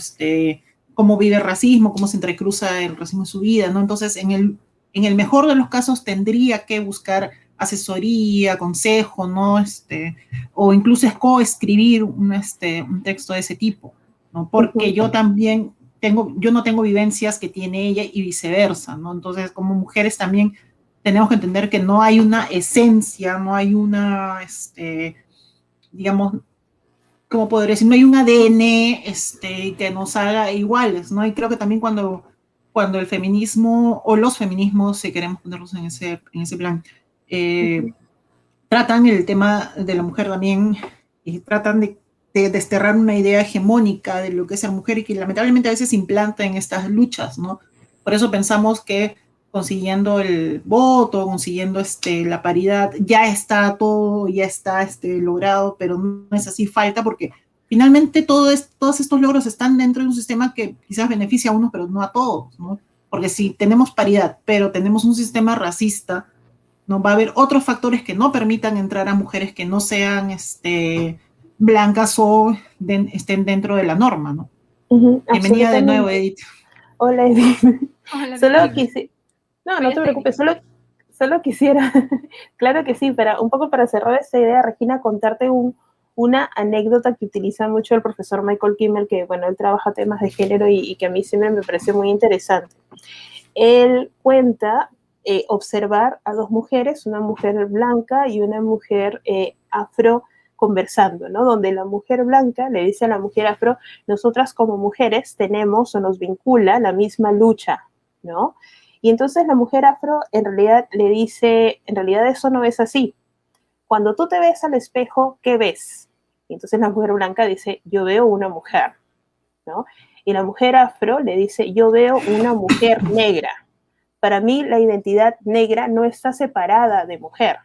Cómo vive el racismo, cómo se entrecruza el racismo en su vida, ¿no? Entonces, en el mejor de los casos tendría que buscar asesoría, consejo, ¿no? O incluso es coescribir un texto de ese tipo, ¿no? Porque yo también yo no tengo vivencias que tiene ella y viceversa, ¿no? Entonces, como mujeres también tenemos que entender que no hay una esencia, no hay digamos, como podría decir, no hay un ADN que nos haga iguales, ¿no? Y creo que también cuando el feminismo o los feminismos, si queremos ponerlos en ese plan, tratan el tema de la mujer también y tratan de desterrar una idea hegemónica de lo que es ser mujer y que lamentablemente a veces se implanta en estas luchas, ¿no? Por eso pensamos que consiguiendo el voto, consiguiendo la paridad, ya está todo, ya está logrado, pero no es así, falta porque finalmente todos estos logros están dentro de un sistema que quizás beneficia a unos, pero no a todos, ¿no? Porque si tenemos paridad, pero tenemos un sistema racista, ¿no? Va a haber otros factores que no permitan entrar a mujeres que no sean blancas o estén dentro de la norma, ¿no? Bienvenida de nuevo, Absolutamente. Edith. Hola, Edith. Hola, ¿qué Solo tal? quise... No, no Fallas te preocupes, técnicas. solo quisiera, claro que sí, pero un poco para cerrar esta idea, Regina, contarte una anécdota que utiliza mucho el profesor Michael Kimmel, que bueno, él trabaja temas de género y que a mí siempre me pareció muy interesante. Él cuenta observar a dos mujeres, una mujer blanca y una mujer afro, conversando, ¿no? Donde la mujer blanca le dice a la mujer afro, nosotras como mujeres tenemos o nos vincula la misma lucha, ¿no? Y entonces la mujer afro en realidad le dice, en realidad eso no es así. Cuando tú te ves al espejo, ¿qué ves? Y entonces la mujer blanca dice, yo veo una mujer, ¿no? Y la mujer afro le dice, yo veo una mujer negra. Para mí la identidad negra no está separada de mujer,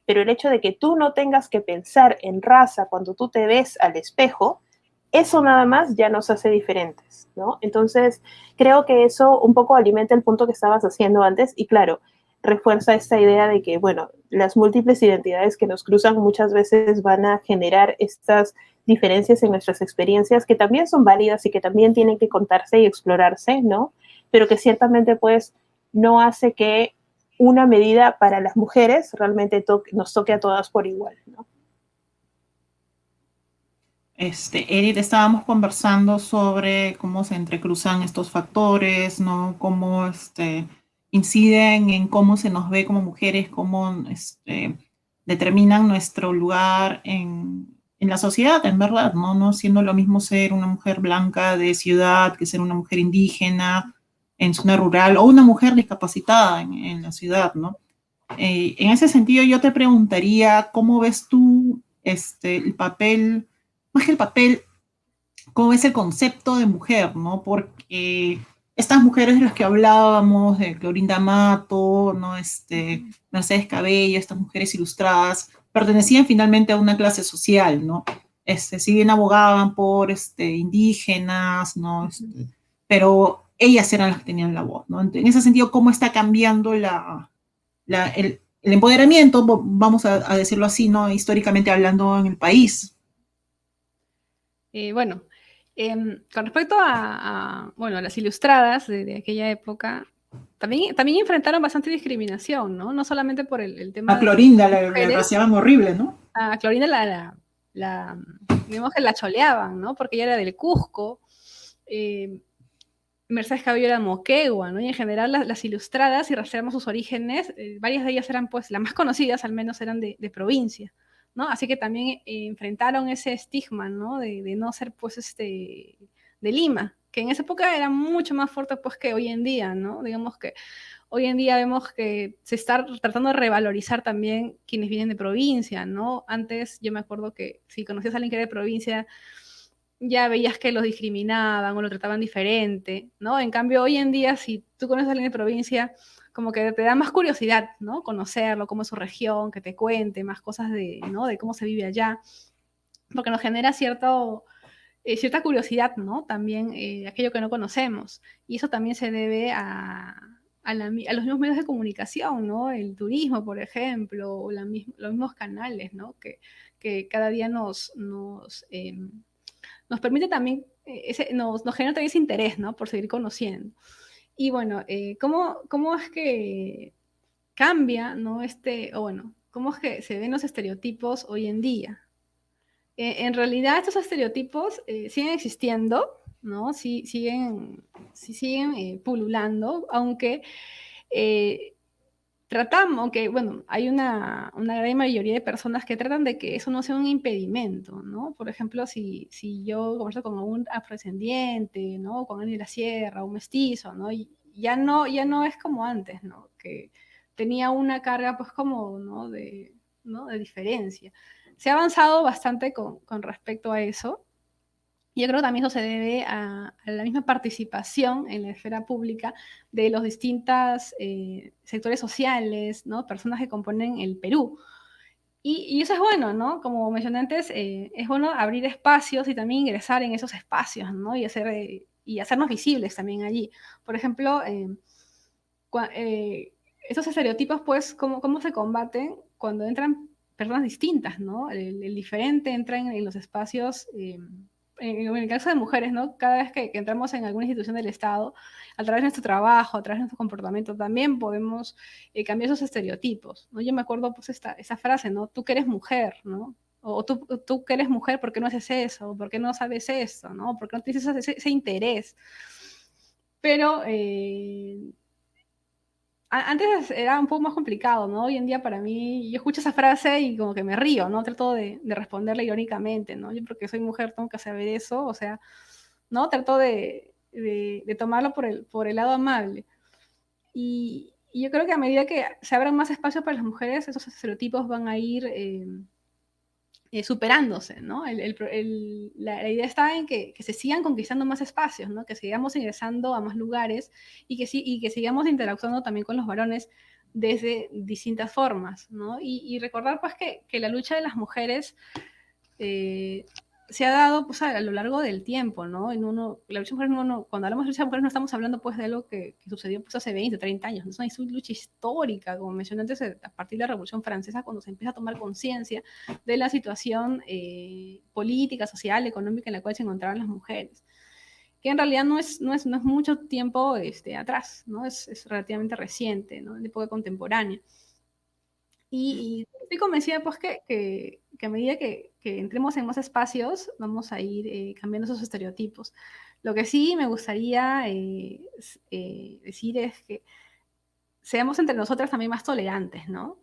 pero el hecho de que tú no tengas que pensar en raza cuando tú te ves al espejo, eso nada más ya nos hace diferentes, ¿no? Entonces, creo que eso un poco alimenta el punto que estabas haciendo antes y claro, refuerza esta idea de que, bueno, las múltiples identidades que nos cruzan muchas veces van a generar estas diferencias en nuestras experiencias que también son válidas y que también tienen que contarse y explorarse, ¿no? Pero que ciertamente pues no hace que una medida para las mujeres realmente nos toque a todas por igual, ¿no? Edith, estábamos conversando sobre cómo se entrecruzan estos factores, ¿no? Cómo inciden en cómo se nos ve como mujeres, cómo determinan nuestro lugar en la sociedad, en verdad, ¿no? No siendo lo mismo ser una mujer blanca de ciudad que ser una mujer indígena en zona rural o una mujer discapacitada en la ciudad, ¿no? En ese sentido, yo te preguntaría, ¿cómo ves tú el papel, más que el papel, cómo ves el concepto de mujer, ¿no? Porque estas mujeres de las que hablábamos, de Clorinda Mato, ¿no? Mercedes Cabello, estas mujeres ilustradas, pertenecían finalmente a una clase social, ¿no? Si bien abogaban por indígenas, ¿no? Pero ellas eran las que tenían la voz, ¿no? En ese sentido, ¿cómo está cambiando el empoderamiento, vamos a decirlo así, ¿no? Históricamente hablando en el país? Bueno, con respecto bueno, las ilustradas de aquella época, también enfrentaron bastante discriminación, ¿no? No solamente por el tema A de Clorinda la mujeres. raciaban horrible, ¿no? A Clorinda digamos que la choleaban, ¿no? Porque ella era del Cusco, Mercedes Cabello era moquegua, ¿no? Y en general las ilustradas, si rastreamos sus orígenes, varias de ellas eran, pues, las más conocidas al menos eran de provincia, ¿no? Así que también enfrentaron ese estigma, ¿no? De no ser, pues, de Lima, que en esa época era mucho más fuerte, pues, que hoy en día, ¿no? Digamos que hoy en día vemos que se está tratando de revalorizar también quienes vienen de provincia, ¿no? Antes yo me acuerdo que si conocías a alguien que era de provincia, ya veías que los discriminaban o lo trataban diferente, ¿no? En cambio, hoy en día, si tú conoces a alguien de provincia, como que te da más curiosidad, ¿no? Conocerlo, cómo es su región, que te cuente más cosas ¿no? De cómo se vive allá, porque nos genera cierta curiosidad, ¿no? También aquello que no conocemos. Y eso también se debe a los mismos medios de comunicación, ¿no? El turismo, por ejemplo, o los mismos canales, ¿no? Que cada día nos permite también, nos genera también ese interés, ¿no? Por seguir conociendo. Y bueno, ¿cómo es que cambia, ¿no? O bueno, ¿cómo es que se ven los estereotipos hoy en día? En realidad estos estereotipos siguen existiendo, ¿no? Sí siguen pululando, aunque eh, tratamos, aunque bueno, hay una gran mayoría de personas que tratan de que eso no sea un impedimento, ¿no? Por ejemplo, si yo converso con un afrodescendiente, ¿no? Con alguien de la sierra, un mestizo, ¿no? Y ya no es como antes, ¿no? Que tenía una carga, pues, como, ¿no? De diferencia. Se ha avanzado bastante con respecto a eso. Yo creo que también eso se debe a la misma participación en la esfera pública de los distintos sectores sociales, ¿no? Personas que componen el Perú. Y eso es bueno, ¿no? Como mencioné antes, es bueno abrir espacios y también ingresar en esos espacios, ¿no? Y hacernos visibles también allí. Por ejemplo, esos estereotipos, pues, ¿cómo se combaten cuando entran personas distintas, ¿no? El diferente entra en los espacios, en el caso de mujeres, ¿no? Cada vez que entramos en alguna institución del Estado, a través de nuestro trabajo, a través de nuestro comportamiento, también podemos cambiar esos estereotipos, ¿no? Yo me acuerdo, pues, esa frase, ¿no? Tú que eres mujer, ¿no? O tú que eres mujer, ¿por qué no haces eso? ¿Por qué no sabes esto? ¿No? ¿Por qué no tienes ese interés? Pero antes era un poco más complicado, ¿no? Hoy en día para mí, yo escucho esa frase y como que me río, ¿no? Trato de responderle irónicamente, ¿no? Yo porque soy mujer tengo que saber eso, o sea, ¿no? Trato de tomarlo por el lado amable. Y yo creo que a medida que se abran más espacios para las mujeres, esos estereotipos van a ir superándose, ¿no? La idea está en que se sigan conquistando más espacios, ¿no? Que sigamos ingresando a más lugares y que sigamos interactuando también con los varones desde distintas formas, ¿no? Y recordar, pues, que la lucha de las mujeres se ha dado, pues, a lo largo del tiempo, ¿no? La lucha de mujeres cuando hablamos de lucha de mujeres no estamos hablando, pues, de algo que sucedió, pues, hace 20, 30 años, ¿no? Es una lucha histórica, como mencioné antes, a partir de la Revolución Francesa, cuando se empieza a tomar conciencia de la situación política, social, económica en la cual se encontraban las mujeres, que en realidad no es mucho tiempo atrás, ¿no? Es relativamente reciente, ¿no? De época contemporánea. Y estoy convencida, pues, que a medida que entremos en más espacios, vamos a ir cambiando esos estereotipos. Lo que sí me gustaría decir es que seamos entre nosotras también más tolerantes, ¿no?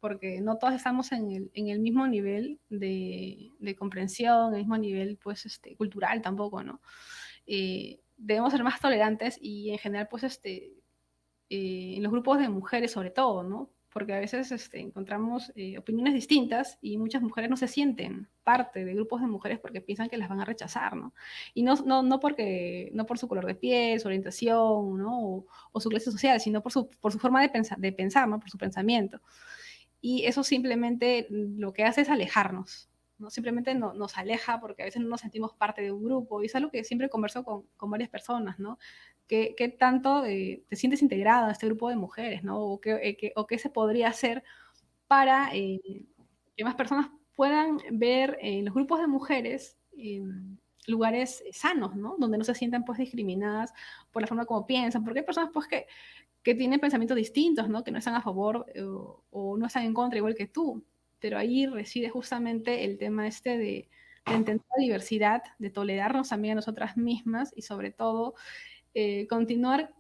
Porque no todas estamos en el mismo nivel de comprensión, el mismo nivel, pues, cultural tampoco, ¿no? Debemos ser más tolerantes y en general, pues, en los grupos de mujeres sobre todo, ¿no? Porque a veces encontramos opiniones distintas y muchas mujeres no se sienten parte de grupos de mujeres porque piensan que las van a rechazar, ¿no? Y no por su color de piel, su orientación, ¿no? O su clase social, sino por su forma de pensar, ¿no? Por su pensamiento. Y eso simplemente lo que hace es alejarnos, ¿no? Simplemente nos aleja porque a veces no nos sentimos parte de un grupo y es algo que siempre converso con varias personas, ¿no? ¿Qué tanto te sientes integrada a este grupo de mujeres, ¿no? O qué se podría hacer para que más personas puedan ver en los grupos de mujeres lugares sanos, ¿no? Donde no se sientan, pues, discriminadas por la forma como piensan, porque hay personas, pues, que tienen pensamientos distintos, ¿no? Que no están a favor o no están en contra igual que tú. Pero ahí reside justamente el tema de entender la diversidad, de tolerarnos también a nosotras mismas y sobre todo continuar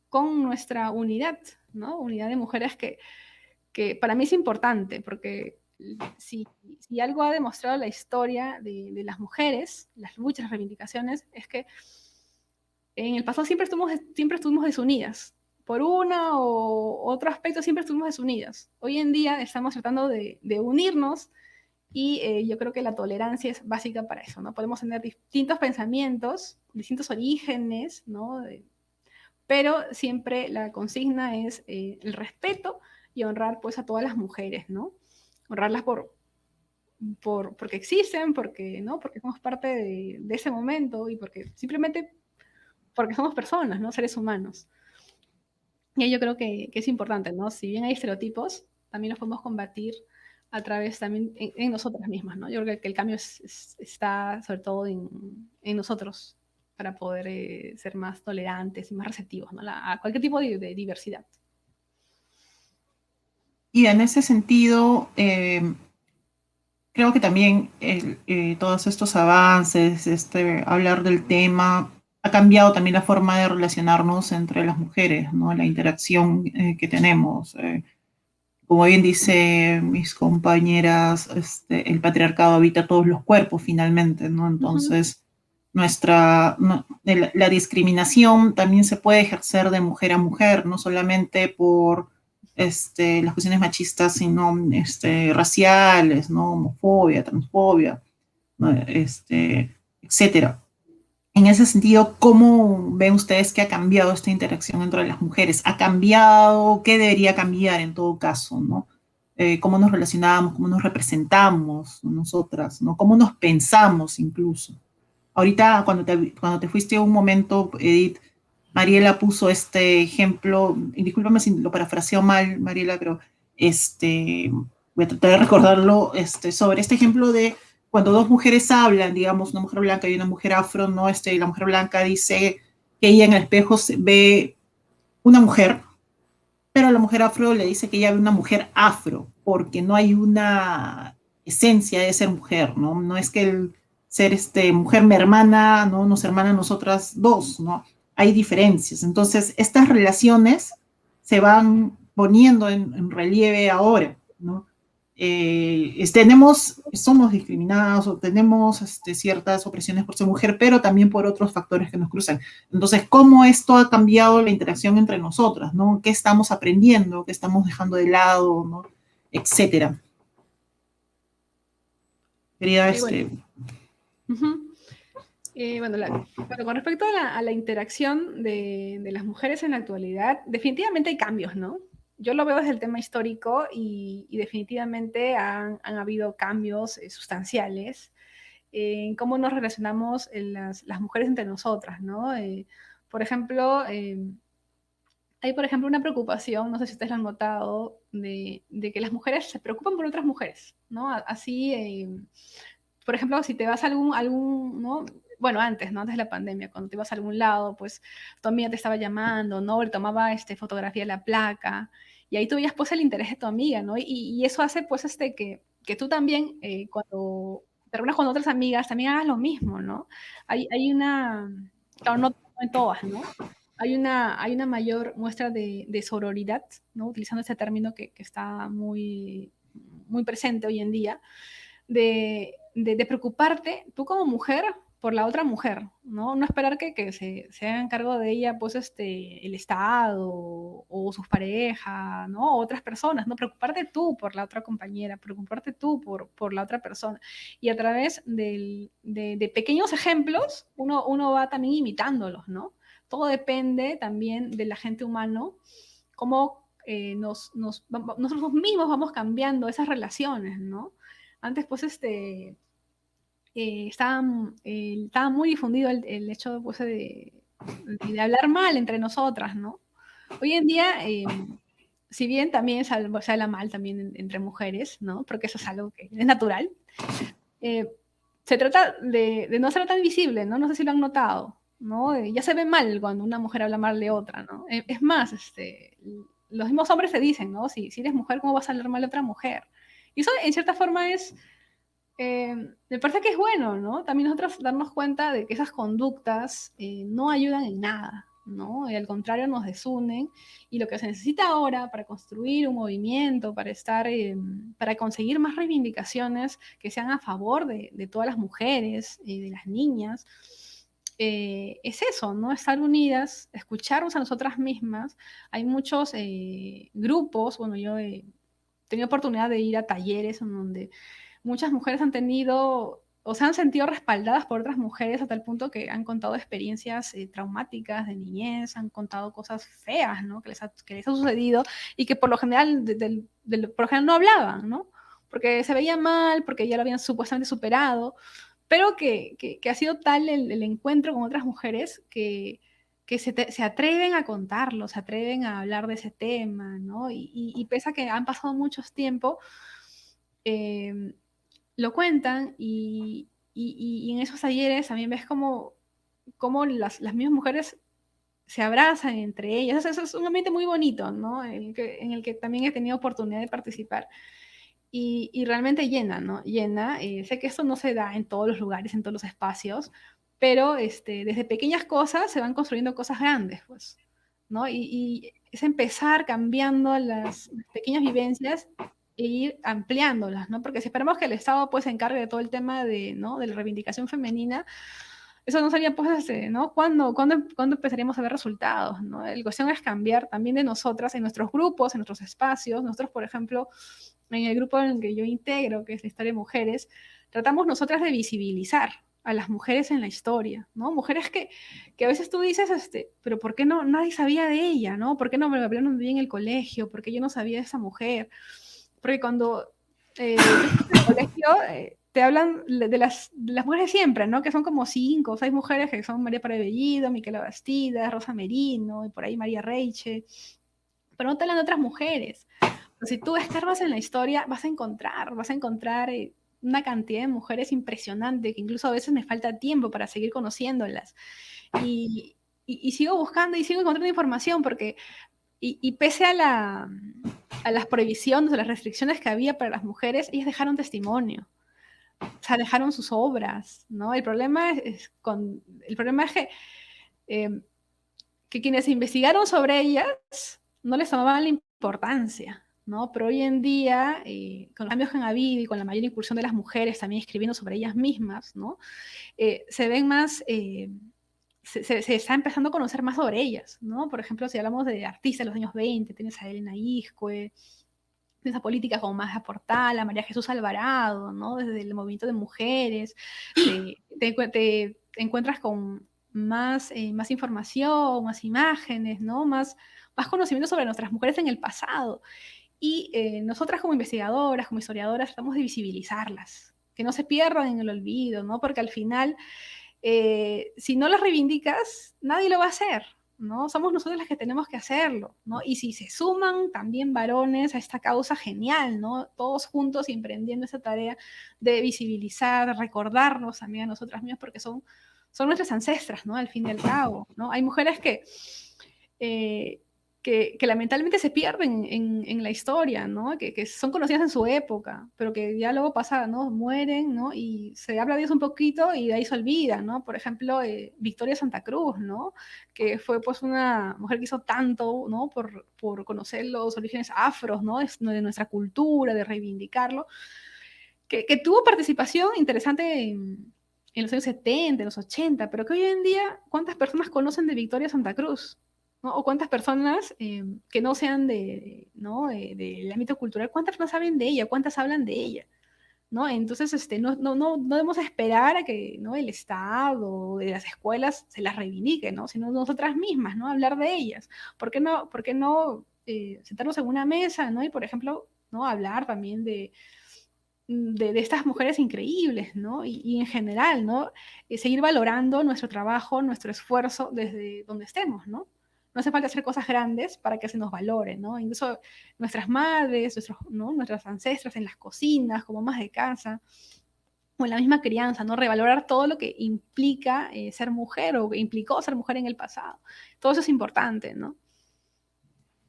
con nuestra unidad, ¿no? Unidad de mujeres que para mí es importante, porque si algo ha demostrado la historia de las mujeres, las luchas, las reivindicaciones, es que en el pasado siempre estuvimos desunidas. Por uno o otro aspecto siempre estuvimos desunidas. Hoy en día estamos tratando de unirnos y yo creo que la tolerancia es básica para eso, ¿no? Podemos tener distintos pensamientos, distintos orígenes, ¿no? Pero siempre la consigna es el respeto y honrar, pues, a todas las mujeres, ¿no? Honrarlas porque existen, ¿no? Porque somos parte de ese momento y simplemente porque somos personas, ¿no? Seres humanos. Y yo creo que es importante, ¿no? Si bien hay estereotipos, también los podemos combatir a través también en nosotras mismas, ¿no? Yo creo que el cambio está sobre todo en nosotros para poder ser más tolerantes y más receptivos, ¿no? A cualquier tipo de diversidad. Y en ese sentido, creo que también todos estos avances, hablar del tema, ha cambiado también la forma de relacionarnos entre las mujeres, ¿no? La interacción que tenemos. como bien dice mis compañeras, el patriarcado habita todos los cuerpos finalmente, ¿no? Entonces, la discriminación también se puede ejercer de mujer a mujer, no solamente por las cuestiones machistas, sino raciales, ¿no? Homofobia, transfobia, ¿no? Etcétera. En ese sentido, ¿cómo ven ustedes que ha cambiado esta interacción entre las mujeres? ¿Ha cambiado? ¿Qué debería cambiar en todo caso, no? ¿Cómo nos relacionamos? ¿Cómo nos representamos nosotras, no? ¿Cómo nos pensamos incluso? Ahorita, cuando te fuiste un momento, Edith, Mariela puso este ejemplo, y discúlpame si lo parafraseo mal, Mariela, pero voy a tratar de recordarlo, sobre este ejemplo de cuando dos mujeres hablan, digamos, una mujer blanca y una mujer afro, ¿no? La mujer blanca dice que ella en el espejo ve una mujer, pero la mujer afro le dice que ella ve una mujer afro, porque no hay una esencia de ser mujer, ¿no? No es que el ser mujer me hermana, ¿no? Nos hermana a nosotras dos, ¿no? Hay diferencias. Entonces, estas relaciones se van poniendo en relieve ahora, ¿no? Somos discriminados o tenemos ciertas opresiones por ser mujer, pero también por otros factores que nos cruzan. Entonces, ¿cómo esto ha cambiado la interacción entre nosotras, ¿no? ¿Qué estamos aprendiendo? ¿Qué estamos dejando de lado? ¿No? Etcétera. Quería Bueno. Bueno, con respecto a la interacción de las mujeres en la actualidad, definitivamente hay cambios, ¿no? Yo lo veo desde el tema histórico y definitivamente han habido cambios sustanciales en cómo nos relacionamos las mujeres entre nosotras, ¿no? Por ejemplo, hay, por ejemplo, una preocupación, no sé si ustedes lo han notado, de que las mujeres se preocupan por otras mujeres, ¿no? Así, por ejemplo, si te vas a ¿no? Bueno, antes, ¿no? Antes de la pandemia, cuando te ibas a algún lado, pues tu amiga te estaba llamando, ¿no? Le tomaba fotografía de la placa, y ahí tú veías, pues, el interés de tu amiga, ¿no? Y eso hace, pues, que tú también, cuando te reúnes con otras amigas, también hagas lo mismo, ¿no? Hay una, claro, no en todas, ¿no? Hay una mayor muestra de sororidad, ¿no? Utilizando este término que está muy, muy presente hoy en día, de preocuparte tú como mujer por la otra mujer, ¿no? No esperar que se hagan cargo de ella, pues, el Estado o sus parejas, ¿no? O otras personas, ¿no? Preocuparte tú por la otra compañera, preocuparte tú por la otra persona. Y a través de pequeños ejemplos, uno va también imitándolos, ¿no? Todo depende también del agente humano, cómo nosotros mismos vamos cambiando esas relaciones, ¿no? Antes, pues, estaba muy difundido el hecho, pues, de hablar mal entre nosotras, ¿no? Hoy en día, si bien también se habla mal también entre mujeres, ¿no? Porque eso es algo que es natural, se trata de no ser tan visible, ¿no? No sé si lo han notado, ¿no? Ya se ve mal cuando una mujer habla mal de otra, ¿no? Es más, los mismos hombres se dicen, ¿no? Si eres mujer, ¿cómo vas a hablar mal de otra mujer? Y eso, en cierta forma, me parece que es bueno, ¿no? También nosotros darnos cuenta de que esas conductas no ayudan en nada, ¿no? Y al contrario, nos desunen. Y lo que se necesita ahora para construir un movimiento, para conseguir más reivindicaciones que sean a favor de todas las mujeres, de las niñas, es eso, ¿no? Estar unidas, escucharnos a nosotras mismas. Hay muchos grupos, bueno, yo he tenido oportunidad de ir a talleres en donde muchas mujeres han tenido o se han sentido respaldadas por otras mujeres a tal punto que han contado experiencias traumáticas de niñez, han contado cosas feas, ¿no? Que les ha sucedido y que por lo general, por lo general no hablaban, ¿no? Porque se veía mal, porque ya lo habían supuestamente superado, pero que ha sido tal el encuentro con otras mujeres que se atreven a contarlo, se atreven a hablar de ese tema, ¿no? Y pese a que han pasado muchos tiempo, lo cuentan y en esos talleres también ves cómo las mismas mujeres se abrazan entre ellas. Eso es un ambiente muy bonito, ¿no? En el que también he tenido oportunidad de participar. Y realmente llena, ¿no? Llena. Sé que esto no se da en todos los lugares, en todos los espacios, pero desde pequeñas cosas se van construyendo cosas grandes, pues, ¿no? Y es empezar cambiando las pequeñas vivencias e ir ampliándolas, ¿no? Porque si esperamos que el Estado pues se encargue de todo el tema de, ¿no? de la reivindicación femenina, eso no sería pues, ¿no? ¿Cuándo empezaríamos a ver resultados, ¿no? La cuestión es cambiar también de nosotras en nuestros grupos, en nuestros espacios. Nosotros, por ejemplo, en el grupo en el que yo integro, que es la Historia de Mujeres, tratamos nosotras de visibilizar a las mujeres en la historia, ¿no? Mujeres que a veces tú dices, pero ¿por qué no nadie sabía de ella, ¿no? ¿Por qué no me hablaron bien en el colegio? ¿Por qué yo no sabía de esa mujer? Porque cuando tú estás en el colegio, te hablan de las mujeres de siempre, ¿no? Que son como 5 o 6 mujeres, que son María Parebellido, Micaela Bastida, Rosa Merino, y por ahí María Reiche, pero no te hablan de otras mujeres. Pero si tú escarbas en la historia, vas a encontrar una cantidad de mujeres impresionante, que incluso a veces me falta tiempo para seguir conociéndolas. Y sigo buscando y sigo encontrando información, porque y pese a las prohibiciones, a las restricciones que había para las mujeres, ellas dejaron testimonio, o sea, dejaron sus obras, ¿no? El problema es que quienes investigaron sobre ellas no les tomaban la importancia, ¿no? Pero hoy en día, con los cambios que han habido y con la mayor incursión de las mujeres también escribiendo sobre ellas mismas, ¿no? Se ven más, se está empezando a conocer más sobre ellas, ¿no? Por ejemplo, si hablamos de artistas de los años 20, tienes a Elena Iscue, tienes a políticas como Maja Portala, María Jesús Alvarado, ¿no? Desde el movimiento de mujeres, te encuentras con más información, más imágenes, ¿no? Más conocimiento sobre nuestras mujeres en el pasado. Y nosotras como investigadoras, como historiadoras, tratamos de visibilizarlas, que no se pierdan en el olvido, ¿no? Porque al final si no las reivindicas, nadie lo va a hacer, ¿no? Somos nosotros las que tenemos que hacerlo, ¿no? Y si se suman también varones a esta causa, genial, ¿no? Todos juntos y emprendiendo esa tarea de visibilizar, de recordarnos también a nosotras mismas, porque son nuestras ancestras, ¿no? Al fin y al cabo, ¿no? Hay mujeres eh, que lamentablemente se pierden en la historia, ¿no? Que son conocidas en su época, pero que ya luego pasa, ¿no? Mueren, ¿no? Y se habla de ellos un poquito y de ahí se olvida, ¿no? Por ejemplo, Victoria Santa Cruz, ¿no? Que fue pues una mujer que hizo tanto, ¿no? Por conocer los orígenes afros, ¿no? De nuestra cultura, de reivindicarlo, que tuvo participación interesante en los años 70, en los 80, pero que hoy en día, ¿cuántas personas conocen de Victoria Santa Cruz? ¿No? O cuántas personas que no sean ¿no? Del ámbito cultural, cuántas personas saben de ella, cuántas hablan de ella, ¿no? Entonces, no debemos esperar a que, ¿no? el Estado o de las escuelas se las reivindique, ¿no? Sino nosotras mismas, ¿no? Hablar de ellas. ¿Por qué no sentarnos en una mesa, ¿no? Y, por ejemplo, ¿no? Hablar también de estas mujeres increíbles, ¿no? Y en general, ¿no? Seguir valorando nuestro trabajo, nuestro esfuerzo desde donde estemos, ¿no? No hace falta hacer cosas grandes para que se nos valore, ¿no? Incluso nuestras madres, ¿no? Nuestras ancestras en las cocinas, como amas de casa, o en la misma crianza, ¿no? Revalorar todo lo que implica ser mujer o que implicó ser mujer en el pasado. Todo eso es importante, ¿no?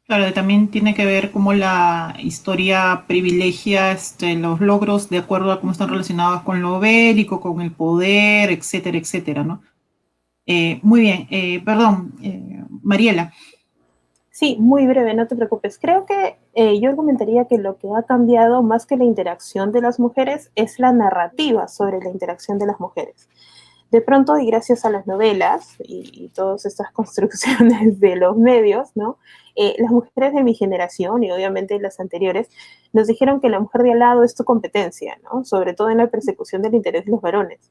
Claro, también tiene que ver cómo la historia privilegia los logros de acuerdo a cómo están relacionados con lo bélico, con el poder, etcétera, etcétera, ¿no? Muy bien, perdón, Mariela. Sí, muy breve, no te preocupes. Creo que yo argumentaría que lo que ha cambiado más que la interacción de las mujeres es la narrativa sobre la interacción de las mujeres. De pronto, y gracias a las novelas y todas estas construcciones de los medios, ¿no? Las mujeres de mi generación y obviamente las anteriores nos dijeron que la mujer de al lado es tu competencia, ¿no? Sobre todo en la persecución del interés de los varones.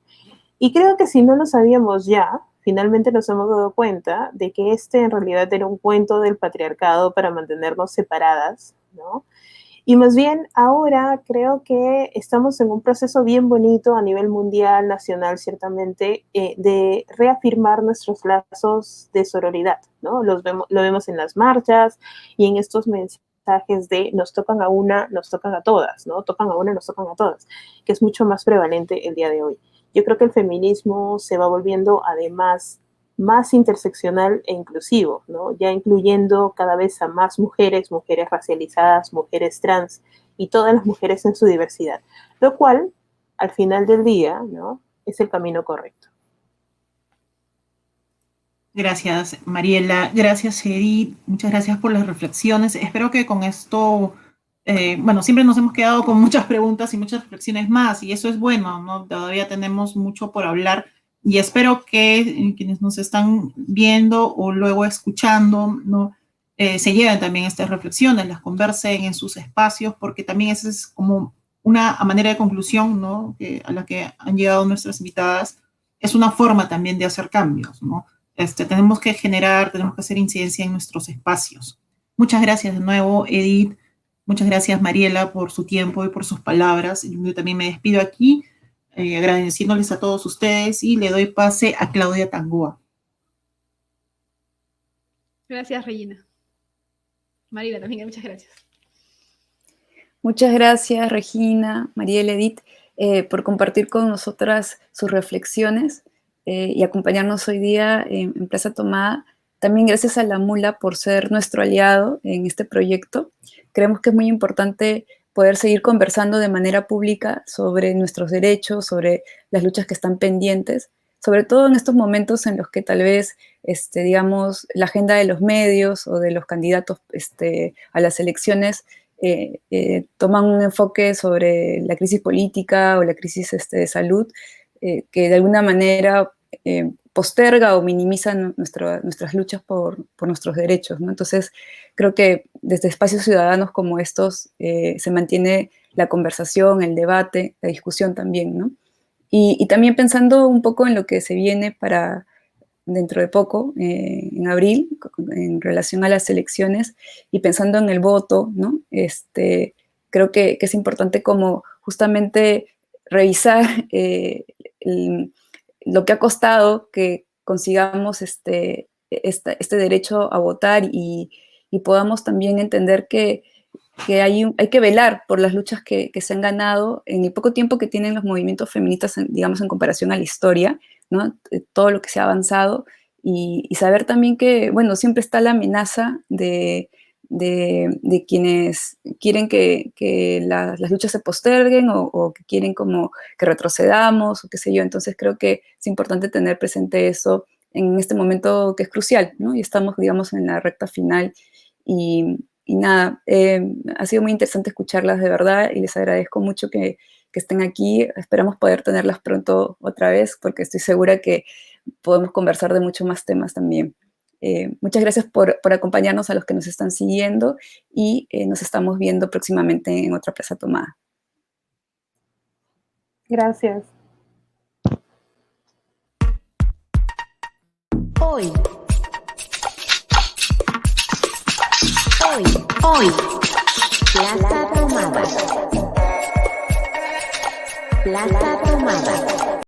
Y creo que si no lo sabíamos ya, finalmente nos hemos dado cuenta de que este en realidad era un cuento del patriarcado para mantenernos separadas, ¿no? Y más bien ahora creo que estamos en un proceso bien bonito a nivel mundial, nacional, ciertamente, de reafirmar nuestros lazos de sororidad, ¿no? Lo vemos en las marchas y en estos mensajes de nos tocan a una, nos tocan a todas, ¿no? Tocan a una, nos tocan a todas, que es mucho más prevalente el día de hoy. Yo creo que el feminismo se va volviendo además más interseccional e inclusivo, ¿no? Ya incluyendo cada vez a más mujeres, mujeres racializadas, mujeres trans y todas las mujeres en su diversidad, lo cual, al final del día, ¿no? Es el camino correcto. Gracias, Mariela. Gracias, Edith. Muchas gracias por las reflexiones. Espero que con esto, bueno, siempre nos hemos quedado con muchas preguntas y muchas reflexiones más, y eso es bueno, ¿no? Todavía tenemos mucho por hablar y espero que quienes nos están viendo o luego escuchando, ¿no? Se lleven también estas reflexiones, las conversen en sus espacios, porque también esa es como una manera de conclusión, ¿no? A la que han llegado nuestras invitadas. Es una forma también de hacer cambios, ¿no? Tenemos que generar, tenemos que hacer incidencia en nuestros espacios. Muchas gracias de nuevo, Edith. Muchas gracias, Mariela, por su tiempo y por sus palabras. Yo también me despido aquí, agradeciéndoles a todos ustedes, y le doy pase a Claudia Tangoa. Gracias, Regina. Mariela, también muchas gracias. Muchas gracias, Regina, Mariela, Edith, por compartir con nosotras sus reflexiones y acompañarnos hoy día en Plaza Tomada. También gracias a la Mula por ser nuestro aliado en este proyecto. Creemos que es muy importante poder seguir conversando de manera pública sobre nuestros derechos, sobre las luchas que están pendientes, sobre todo en estos momentos en los que tal vez, digamos, la agenda de los medios o de los candidatos a las elecciones toman un enfoque sobre la crisis política o la crisis de salud, que de alguna manera posterga o minimiza nuestras luchas por nuestros derechos, ¿no? Entonces, creo que desde espacios ciudadanos como estos se mantiene la conversación, el debate, la discusión también, ¿no? Y también pensando un poco en lo que se viene para dentro de poco, en abril, en relación a las elecciones, y pensando en el voto, ¿no? Creo que es importante como justamente revisar lo que ha costado que consigamos este derecho a votar y podamos también entender que hay que velar por las luchas que se han ganado en el poco tiempo que tienen los movimientos feministas, digamos, en comparación a la historia, ¿no? Todo lo que se ha avanzado y saber también que, bueno, siempre está la amenaza de quienes quieren que las luchas se posterguen o que quieren como que retrocedamos o qué sé yo. Entonces creo que es importante tener presente eso en este momento que es crucial, ¿no? Y estamos, digamos, en la recta final y nada, ha sido muy interesante escucharlas de verdad y les agradezco mucho que estén aquí. Esperamos poder tenerlas pronto otra vez porque estoy segura que podemos conversar de muchos más temas también. Muchas gracias por acompañarnos a los que nos están siguiendo y nos estamos viendo próximamente en otra Plaza Tomada. Gracias. Hoy. Plaza Tomada. Plaza Tomada.